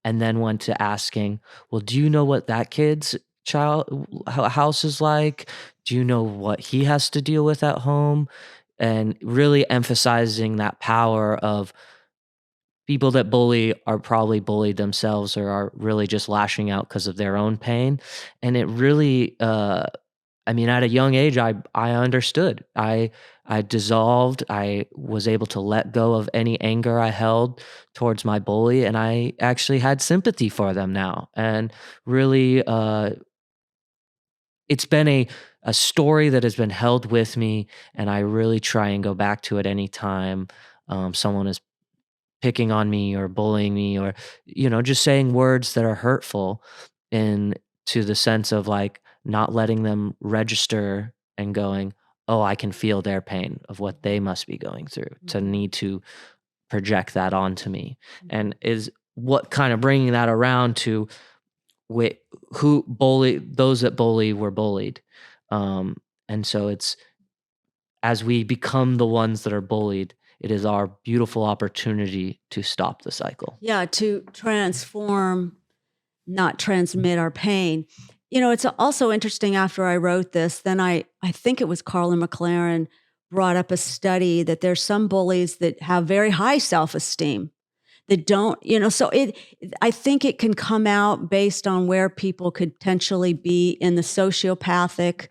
And then went to asking, well, do you know what that kid's house is like? Do you know what he has to deal with at home? And really emphasizing that power of people that bully are probably bullied themselves or are really just lashing out because of their own pain. And it really, at a young age, I understood. I dissolved. I was able to let go of any anger I held towards my bully, and I actually had sympathy for them now. And really, it's been a story that has been held with me, and I really try and go back to it anytime someone is picking on me or bullying me or, just saying words that are hurtful, in to the sense of like not letting them register and going, oh, I can feel their pain of what they must be going through, to need to project that onto me. And is what kind of bringing that around to who bully, those that bully were bullied. And so it's, as we become the ones that are bullied, it is our beautiful opportunity to stop the cycle. Yeah, to transform, not transmit our pain. It's also interesting, after I wrote this, then I think it was Carla McLaren brought up a study that there's some bullies that have very high self-esteem that don't, so I think it can come out based on where people could potentially be in the sociopathic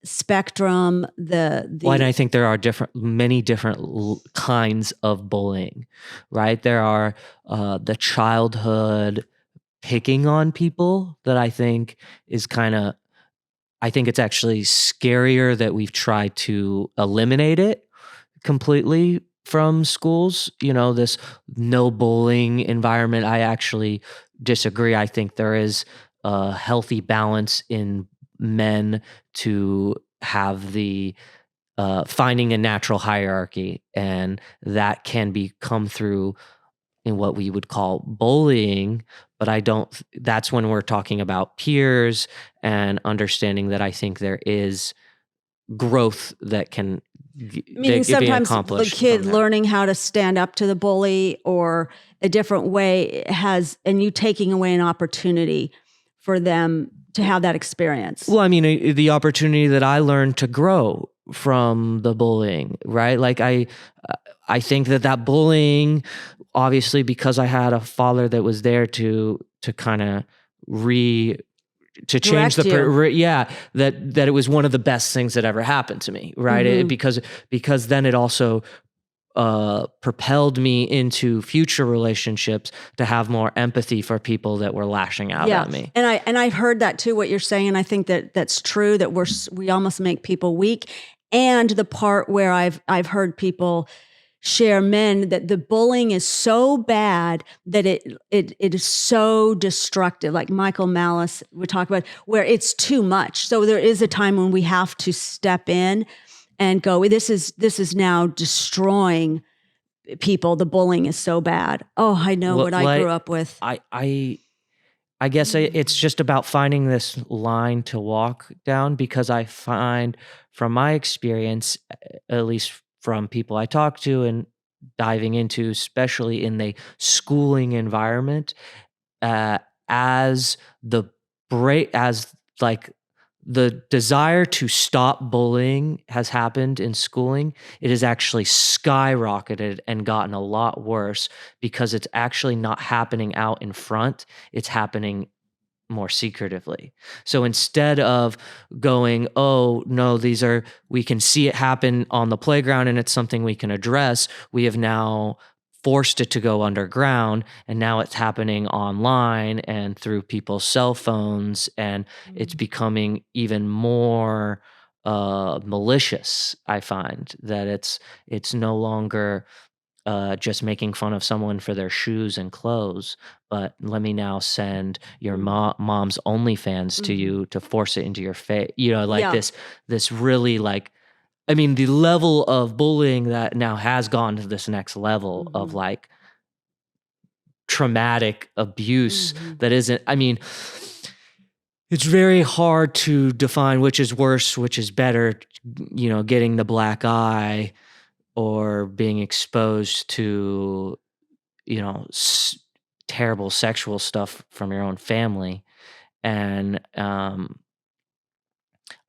spectrum. Well, and I think there are many different kinds of bullying, right? There are the childhood picking on people that I think is I think it's actually scarier that we've tried to eliminate it completely from schools. This no bullying environment, I actually disagree. I think there is a healthy balance in men to have the finding a natural hierarchy, and that can come through in what we would call bullying. But that's when we're talking about peers and understanding that I think there is growth that can Meaning be sometimes the accomplished kid from that. learning how to stand up to the bully or a different way and you taking away an opportunity for them to have that experience. Well, I mean, the opportunity that I learned to grow from the bullying, right? Like I think that bullying, obviously, because I had a father that was there to kind of change Direct you. that it was one of the best things that ever happened to me, right? Because then it also propelled me into future relationships to have more empathy for people that were lashing out at me. And I've heard that too, what you're saying, and I think that's true, that we almost make people weak. And the part where I've heard people share, men, that the bullying is so bad that it is so destructive. Like Michael Malice would talk about, where it's too much. So there is a time when we have to step in and go, this is now destroying people. The bullying is so bad. Oh, I know what I grew up with. I guess it's just about finding this line to walk down, because I find from my experience, at least from people I talk to and diving into, especially in the schooling environment, as the desire to stop bullying has happened in schooling, it has actually skyrocketed and gotten a lot worse, because it's actually not happening out in front, it's happening more secretively. So instead of going, oh no, we can see it happen on the playground and it's something we can address, we have now forced it to go underground, and now it's happening online and through people's cell phones, and it's becoming even more malicious. I find that it's no longer just making fun of someone for their shoes and clothes, but let me now send your mom's OnlyFans to you to force it into your face. This really, like, I mean, the level of bullying that now has gone to this next level of like traumatic abuse that isn't, I mean, it's very hard to define which is worse, which is better, getting the black eye or being exposed to, terrible sexual stuff from your own family. And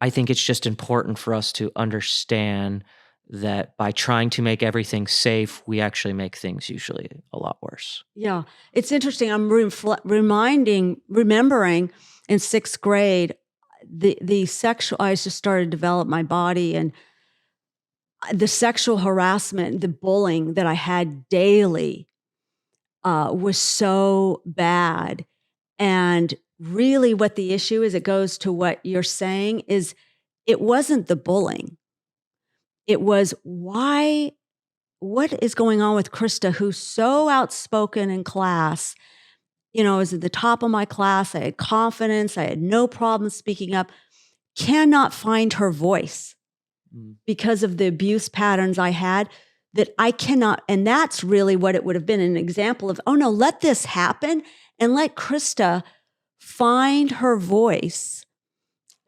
I think it's just important for us to understand that by trying to make everything safe, we actually make things usually a lot worse. Yeah. It's interesting. I'm remembering in 6th grade, the sexual, I just started to develop my body, and the sexual harassment, the bullying that I had daily was so bad. And really what the issue is, it goes to what you're saying, is it wasn't the bullying. It was what is going on with Krista, who's so outspoken in class, I was at the top of my class. I had confidence. I had no problem speaking up, cannot find her voice. because of the abuse patterns I had, that I cannot, and that's really what it would have been, an example of, oh no, let this happen and let Krista find her voice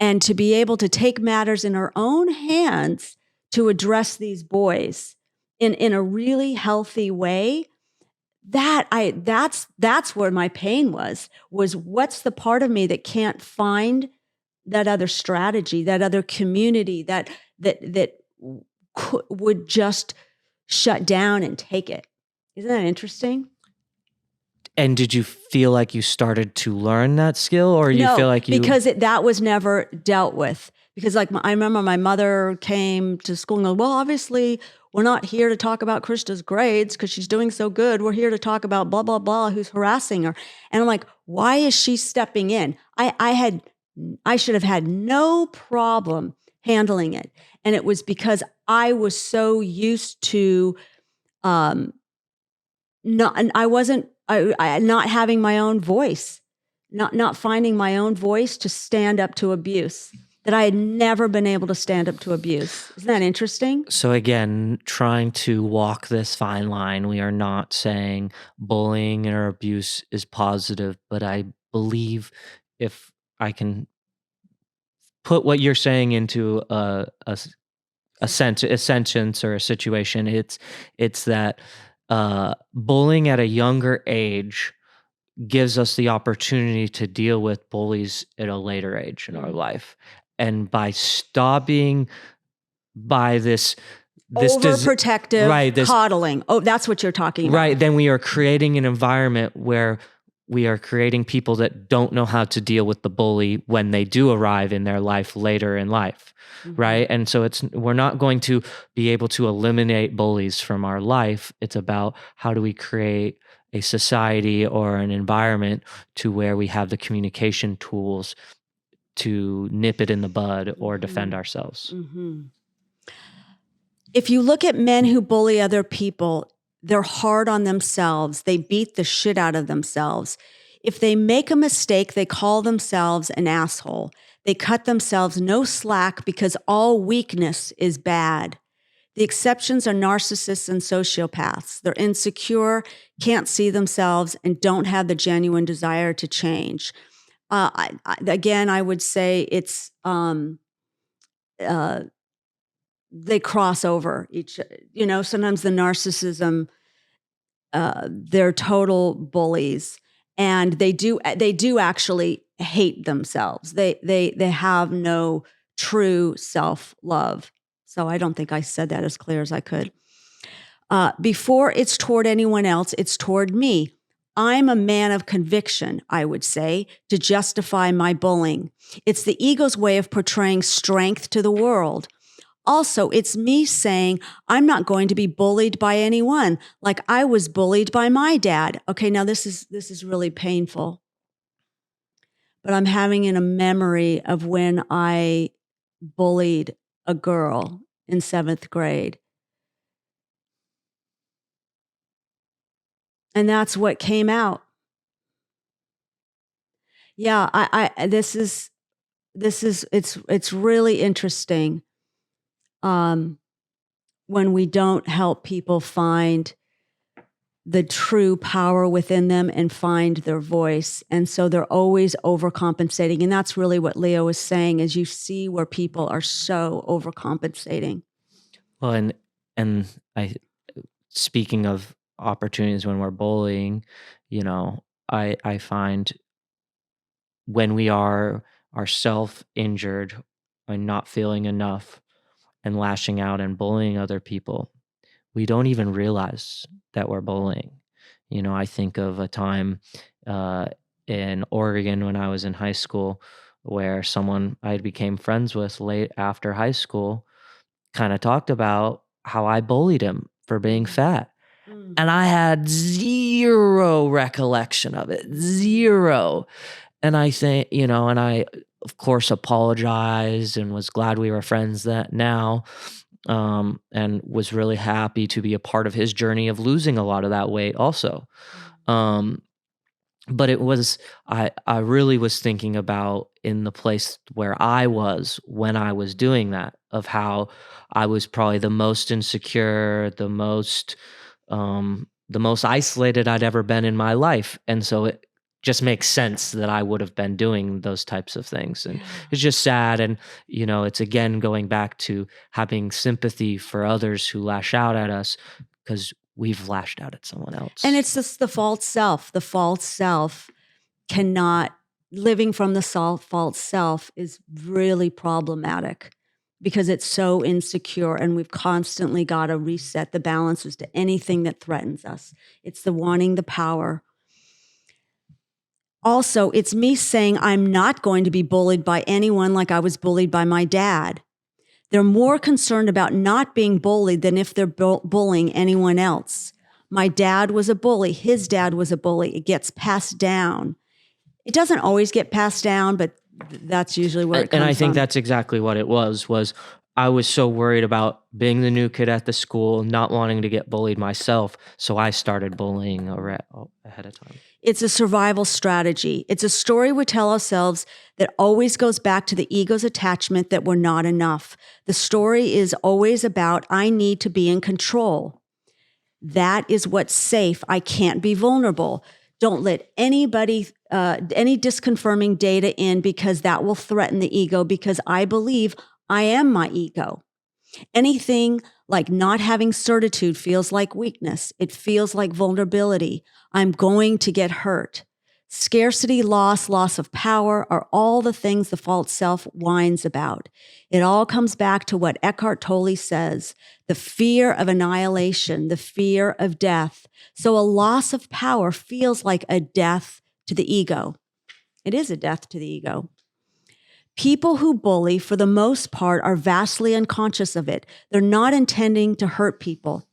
and to be able to take matters in her own hands to address these boys in a really healthy way. That's where my pain was what's the part of me that can't find that other strategy, that other community that would just shut down and take it. Isn't that interesting? And did you feel like you started to learn that skill, or you No, feel like you... because that was never dealt with. Because like I remember my mother came to school and go, well, obviously we're not here to talk about Krista's grades because she's doing so good. We're here to talk about blah, blah, blah, who's harassing her. And I'm like, why is she stepping in? I should have had no problem handling it. And it was because I was so used to not having my own voice, not finding my own voice to stand up to abuse, that I had never been able to stand up to abuse. Isn't that interesting? So again, trying to walk this fine line, we are not saying bullying or abuse is positive, but I believe if I can put what you're saying into a sentence or a situation, it's that bullying at a younger age gives us the opportunity to deal with bullies at a later age in our life. And by stopping by this overprotective right, coddling. Oh, that's what you're talking about. Right. Then we are creating an environment where we are creating people that don't know how to deal with the bully when they do arrive in their life later in life. Mm-hmm. Right. And so we're not going to be able to eliminate bullies from our life. It's about how do we create a society or an environment to where we have the communication tools to nip it in the bud or defend ourselves. Mm-hmm. If you look at men who bully other people, they're hard on themselves. They beat the shit out of themselves. If they make a mistake, they call themselves an asshole. They cut themselves no slack because all weakness is bad. The exceptions are narcissists and sociopaths. They're insecure, can't see themselves, and don't have the genuine desire to change. I would say it's they cross over each. Sometimes the narcissism, they're total bullies, and they do actually hate themselves. They have no true self-love. So I don't think I said that as clear as I could. Before it's toward anyone else, it's toward me. I'm a man of conviction, I would say, to justify my bullying. It's the ego's way of portraying strength to the world. Also, it's me saying, I'm not going to be bullied by anyone, like I was bullied by my dad. Okay, now this is really painful. But I'm having a memory of when I bullied a girl in 7th grade. And that's what came out. Yeah, it's really interesting. When we don't help people find the true power within them and find their voice. And so they're always overcompensating. And that's really what Leo is saying, is you see where people are so overcompensating. Well, and speaking of opportunities when we're bullying, I find when we are self-injured and not feeling enough and lashing out and bullying other people, we don't even realize that we're bullying. I think of a time in Oregon when I was in high school where someone I became friends with late after high school kind of talked about how I bullied him for being fat. And I had zero recollection of it, zero. And I think, and I, of course, apologized and was glad we were friends now, and was really happy to be a part of his journey of losing a lot of that weight also. But it was, I really was thinking about in the place where I was when I was doing that, of how I was probably the most insecure, the most isolated I'd ever been in my life. And so it just makes sense that I would have been doing those types of things. And it's just sad. And, it's again going back to having sympathy for others who lash out at us because we've lashed out at someone else. And it's just the false self. The false self living from the false self is really problematic because it's so insecure, and we've constantly got to reset the balances to anything that threatens us. It's the wanting the power. Also, it's me saying I'm not going to be bullied by anyone like I was bullied by my dad. They're more concerned about not being bullied than if they're bullying anyone else. My dad was a bully. His dad was a bully. It gets passed down. It doesn't always get passed down, but that's usually where it comes from. And I think that's exactly what it was I was so worried about being the new kid at the school, not wanting to get bullied myself. So I started bullying ahead of time. It's a survival strategy. It's a story we tell ourselves that always goes back to the ego's attachment that we're not enough. The story is always about, I need to be in control. That is what's safe. I can't be vulnerable. Don't let anybody, any disconfirming data in, because that will threaten the ego, because I believe I am my ego. Anything like not having certitude feels like weakness. It feels like vulnerability. I'm going to get hurt. Scarcity, loss of power are all the things the false self whines about. It all comes back to what Eckhart Tolle says, the fear of annihilation, the fear of death. So a loss of power feels like a death to the ego. It is a death to the ego. People who bully, for the most part, are vastly unconscious of it. They're not intending to hurt people.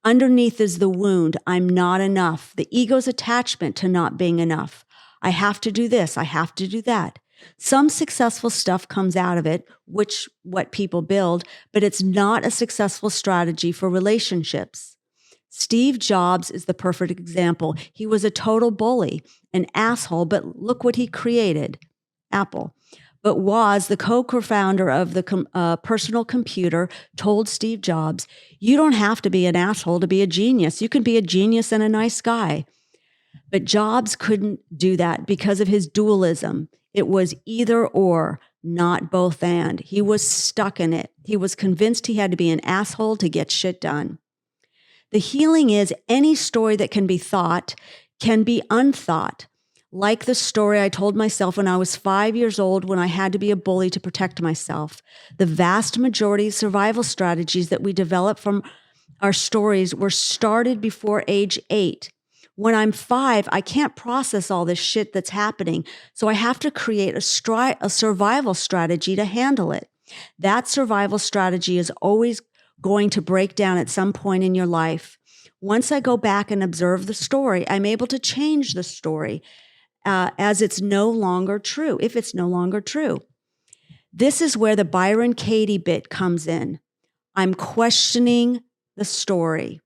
Underneath is the wound, I'm not enough, the ego's attachment to not being enough. I have to do this, I have to do that. Some successful stuff comes out of it, what people build, but it's not a successful strategy for relationships. Steve Jobs is the perfect example. He was a total bully, an asshole, but look what he created, Apple. But Woz, the co-founder of the personal computer, told Steve Jobs, you don't have to be an asshole to be a genius. You can be a genius and a nice guy. But Jobs couldn't do that because of his dualism. It was either or, not both and. He was stuck in it. He was convinced he had to be an asshole to get shit done. The healing is any story that can be thought can be unthought. Like the story I told myself when I was 5 years old, when I had to be a bully to protect myself. The vast majority of survival strategies that we develop from our stories were started before age 8. When I'm 5, I can't process all this shit that's happening. So I have to create a survival strategy to handle it. That survival strategy is always going to break down at some point in your life. Once I go back and observe the story, I'm able to change the story. As it's no longer true, if it's no longer true. This is where the Byron Katie bit comes in. I'm questioning the story.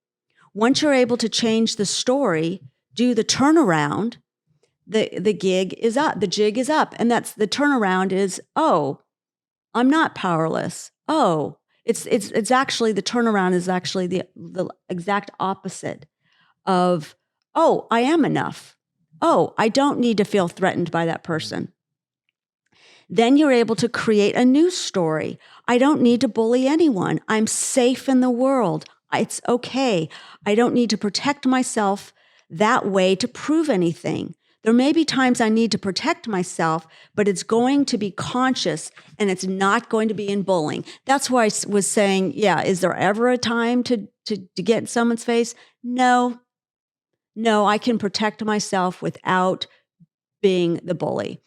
Once you're able to change the story, do the turnaround, the gig is up, the jig is up. And that's the turnaround is, oh, I'm not powerless. Oh, it's actually, the turnaround is actually the exact opposite of, oh, I am enough. Oh, I don't need to feel threatened by that person. Then you're able to create a new story. I don't need to bully anyone. I'm safe in the world. It's okay. I don't need to protect myself that way to prove anything. There may be times I need to protect myself, but it's going to be conscious and it's not going to be in bullying. That's why I was saying, yeah, is there ever a time to get in someone's face? No, I can protect myself without being the bully.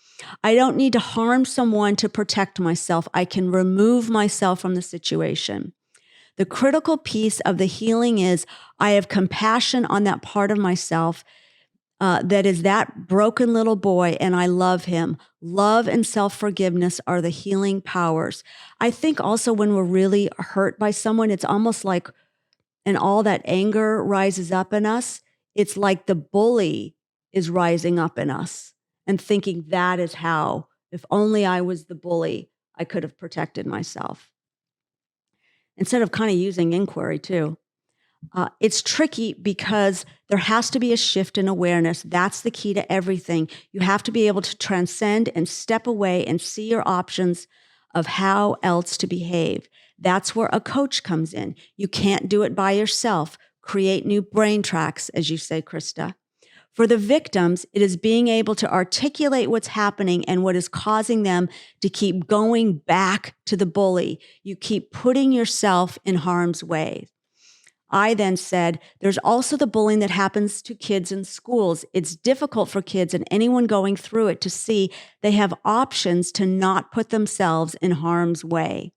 I don't need to harm someone to protect myself. I can remove myself from the situation. The critical piece of the healing is I have compassion on that part of myself that is that broken little boy, and I love him. Love and self-forgiveness are the healing powers. I think also when we're really hurt by someone, it's almost like, and all that anger rises up in us, it's like the bully is rising up in us and thinking that is how If only I was the bully, I could have protected myself. Instead of kind of using inquiry too. It's tricky because there has to be a shift in awareness. That's the key to everything. You have to be able to transcend and step away and see your options of how else to behave. That's where a coach comes in. You can't do it by yourself. Create new brain tracks, as you say, Krista. For the victims, it is being able to articulate what's happening and what is causing them to keep going back to the bully. You keep putting yourself in harm's way. I then said, there's also the bullying that happens to kids in schools. It's difficult for kids and anyone going through it to see they have options to not put themselves in harm's way.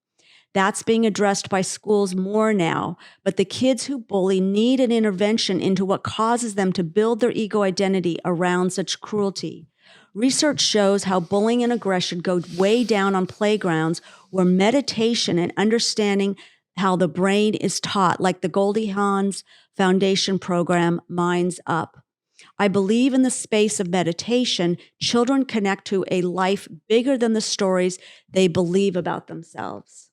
That's being addressed by schools more now, but the kids who bully need an intervention into what causes them to build their ego identity around such cruelty. Research shows how bullying and aggression go way down on playgrounds where meditation and understanding how the brain is taught, like the Goldie Hawn's Foundation program, Minds Up. I believe in the space of meditation, children connect to a life bigger than the stories they believe about themselves.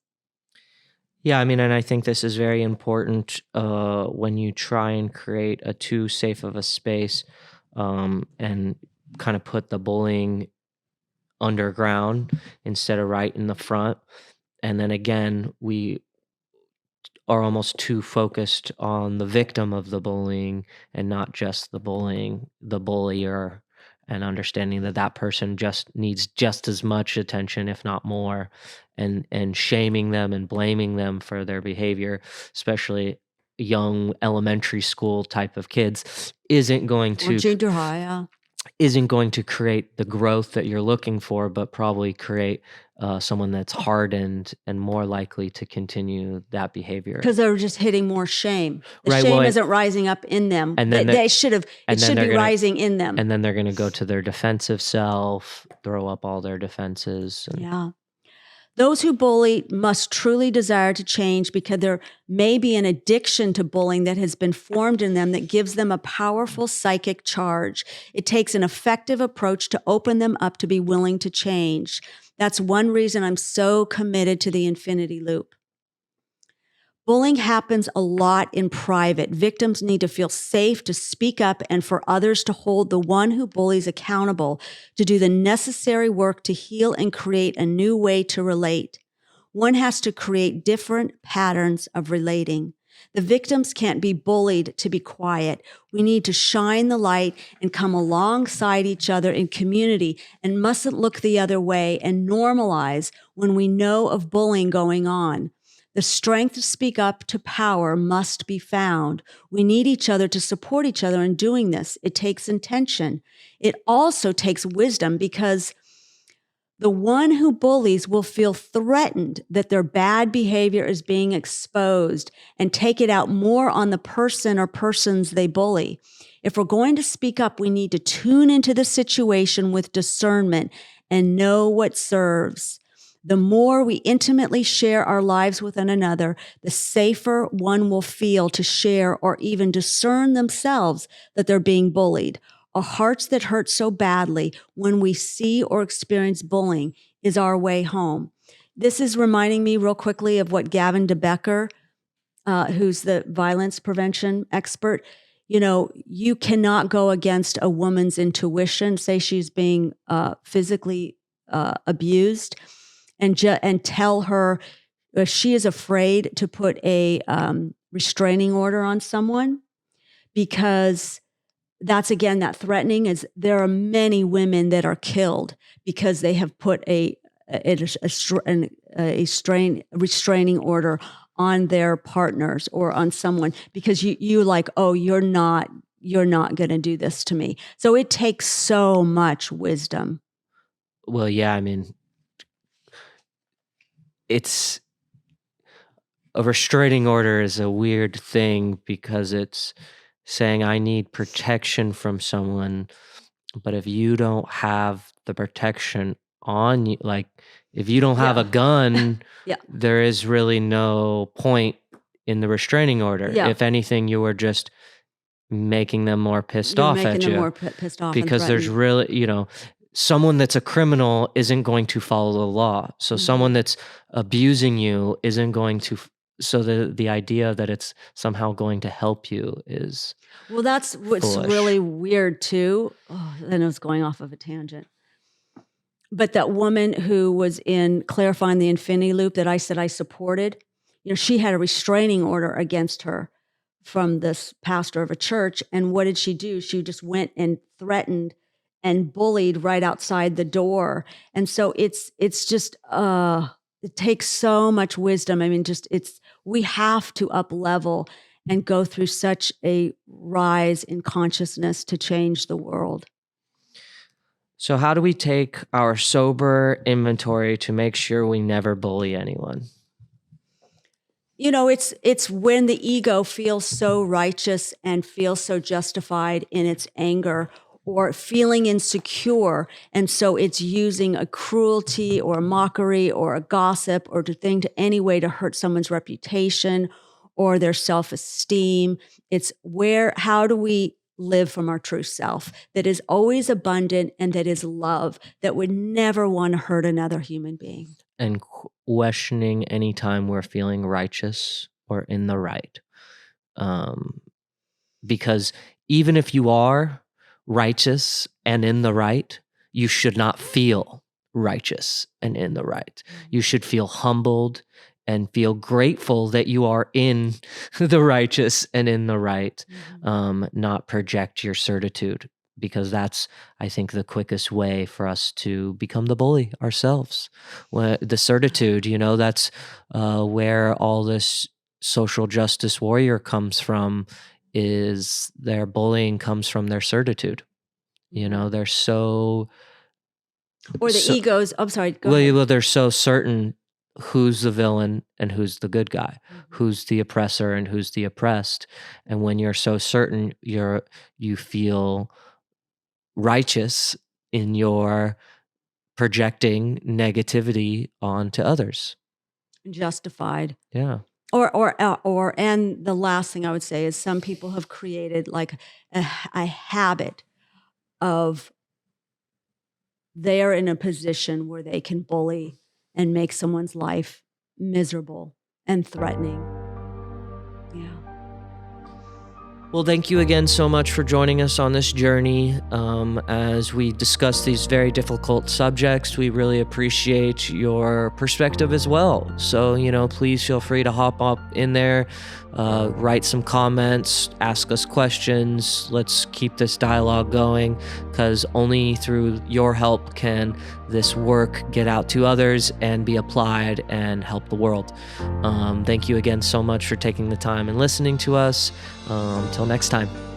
Yeah, I mean, and I think this is very important when you try and create a too safe of a space and kind of put the bullying underground instead of right in the front. And then again, we are almost too focused on the victim of the bullying and not just the bullier, and understanding that that person just needs just as much attention, if not more, and shaming them and blaming them for their behavior, especially young elementary school type of kids, isn't going Or to junior high, yeah. isn't going to create the growth that you're looking for, but probably create someone that's hardened and more likely to continue that behavior. Because they're just hitting more shame. The Right, shame well, isn't rising up in them. and then They should have. It and then should they're be gonna- rising in them. And then they're going to go to their defensive self, throw up all their defenses. Yeah. Those who bully must truly desire to change because there may be an addiction to bullying that has been formed in them that gives them a powerful psychic charge. It takes an effective approach to open them up to be willing to change. That's one reason I'm so committed to the infinity loop. Bullying happens a lot in private. Victims need to feel safe to speak up and for others to hold the one who bullies accountable to do the necessary work to heal and create a new way to relate. One has to create different patterns of relating. The victims can't be bullied to be quiet. We need to shine the light and come alongside each other in community and mustn't look the other way and normalize when we know of bullying going on. The strength to speak up to power must be found. We need each other to support each other in doing this. It takes intention. It also takes wisdom because the one who bullies will feel threatened that their bad behavior is being exposed and take it out more on the person or persons they bully. If we're going to speak up, we need to tune into the situation with discernment and know what serves. The more we intimately share our lives with one another, the safer one will feel to share or even discern themselves that they're being bullied. Our hearts that hurt so badly when we see or experience bullying is our way home. This is reminding me real quickly of what Gavin DeBecker, who's the violence prevention expert, you cannot go against a woman's intuition, say she's being physically abused, and tell her if she is afraid to put a restraining order on someone, because that's, again, that threatening is there are many women that are killed because they have put a restraining order on their partners or on someone because you like, oh, you're not going to do this to me. So it takes so much wisdom. Well, yeah, I mean, it's a restraining order is a weird thing because it's saying I need protection from someone, but if you don't have the protection on you, like if you don't have a gun, Yeah. there is really no point in the restraining order. Yeah. If anything, you were just making them more pissed off at you. More pissed off because there's really, someone that's a criminal isn't going to follow the law. So someone that's abusing you isn't going to. So the idea that it's somehow going to help you is Well, that's what's foolish. really weird too. Oh, I know it's going off of a tangent. But that woman who was in clarifying the infinity loop that I said I supported, she had a restraining order against her from this pastor of a church. And what did she do? She just went and threatened and bullied right outside the door. And so it's just it takes so much wisdom. I mean, we have to up level and go through such a rise in consciousness to change the world. So how do we take our sober inventory to make sure we never bully anyone? It's when the ego feels so righteous and feels so justified in its anger or feeling insecure. And so it's using a cruelty or a mockery or a gossip or to any way to hurt someone's reputation or their self-esteem. It's how do we live from our true self that is always abundant and that is love, that would never want to hurt another human being. And questioning anytime we're feeling righteous or in the right. Because even if you are righteous and in the right, you should not feel righteous and in the right. You should feel humbled and feel grateful that you are in the righteous and in the right, not project your certitude, because that's, I think, the quickest way for us to become the bully ourselves. The certitude, that's where all this social justice warrior comes from, is their bullying comes from their certitude. They're so... Or the egos, I'm sorry, go ahead. Well, they're so certain who's the villain and who's the good guy, who's the oppressor and who's the oppressed. And when you're so certain, you feel righteous in your projecting negativity onto others. Justified. Yeah. And the last thing I would say is some people have created like a habit of they're in a position where they can bully and make someone's life miserable and threatening. Yeah. Well, thank you again so much for joining us on this journey as we discuss these very difficult subjects. We really appreciate your perspective as well. So, please feel free to hop up in there, write some comments, ask us questions. Let's keep this dialogue going, because only through your help can this work get out to others and be applied and help the world. Thank you again so much for taking the time and listening to us. Till next time.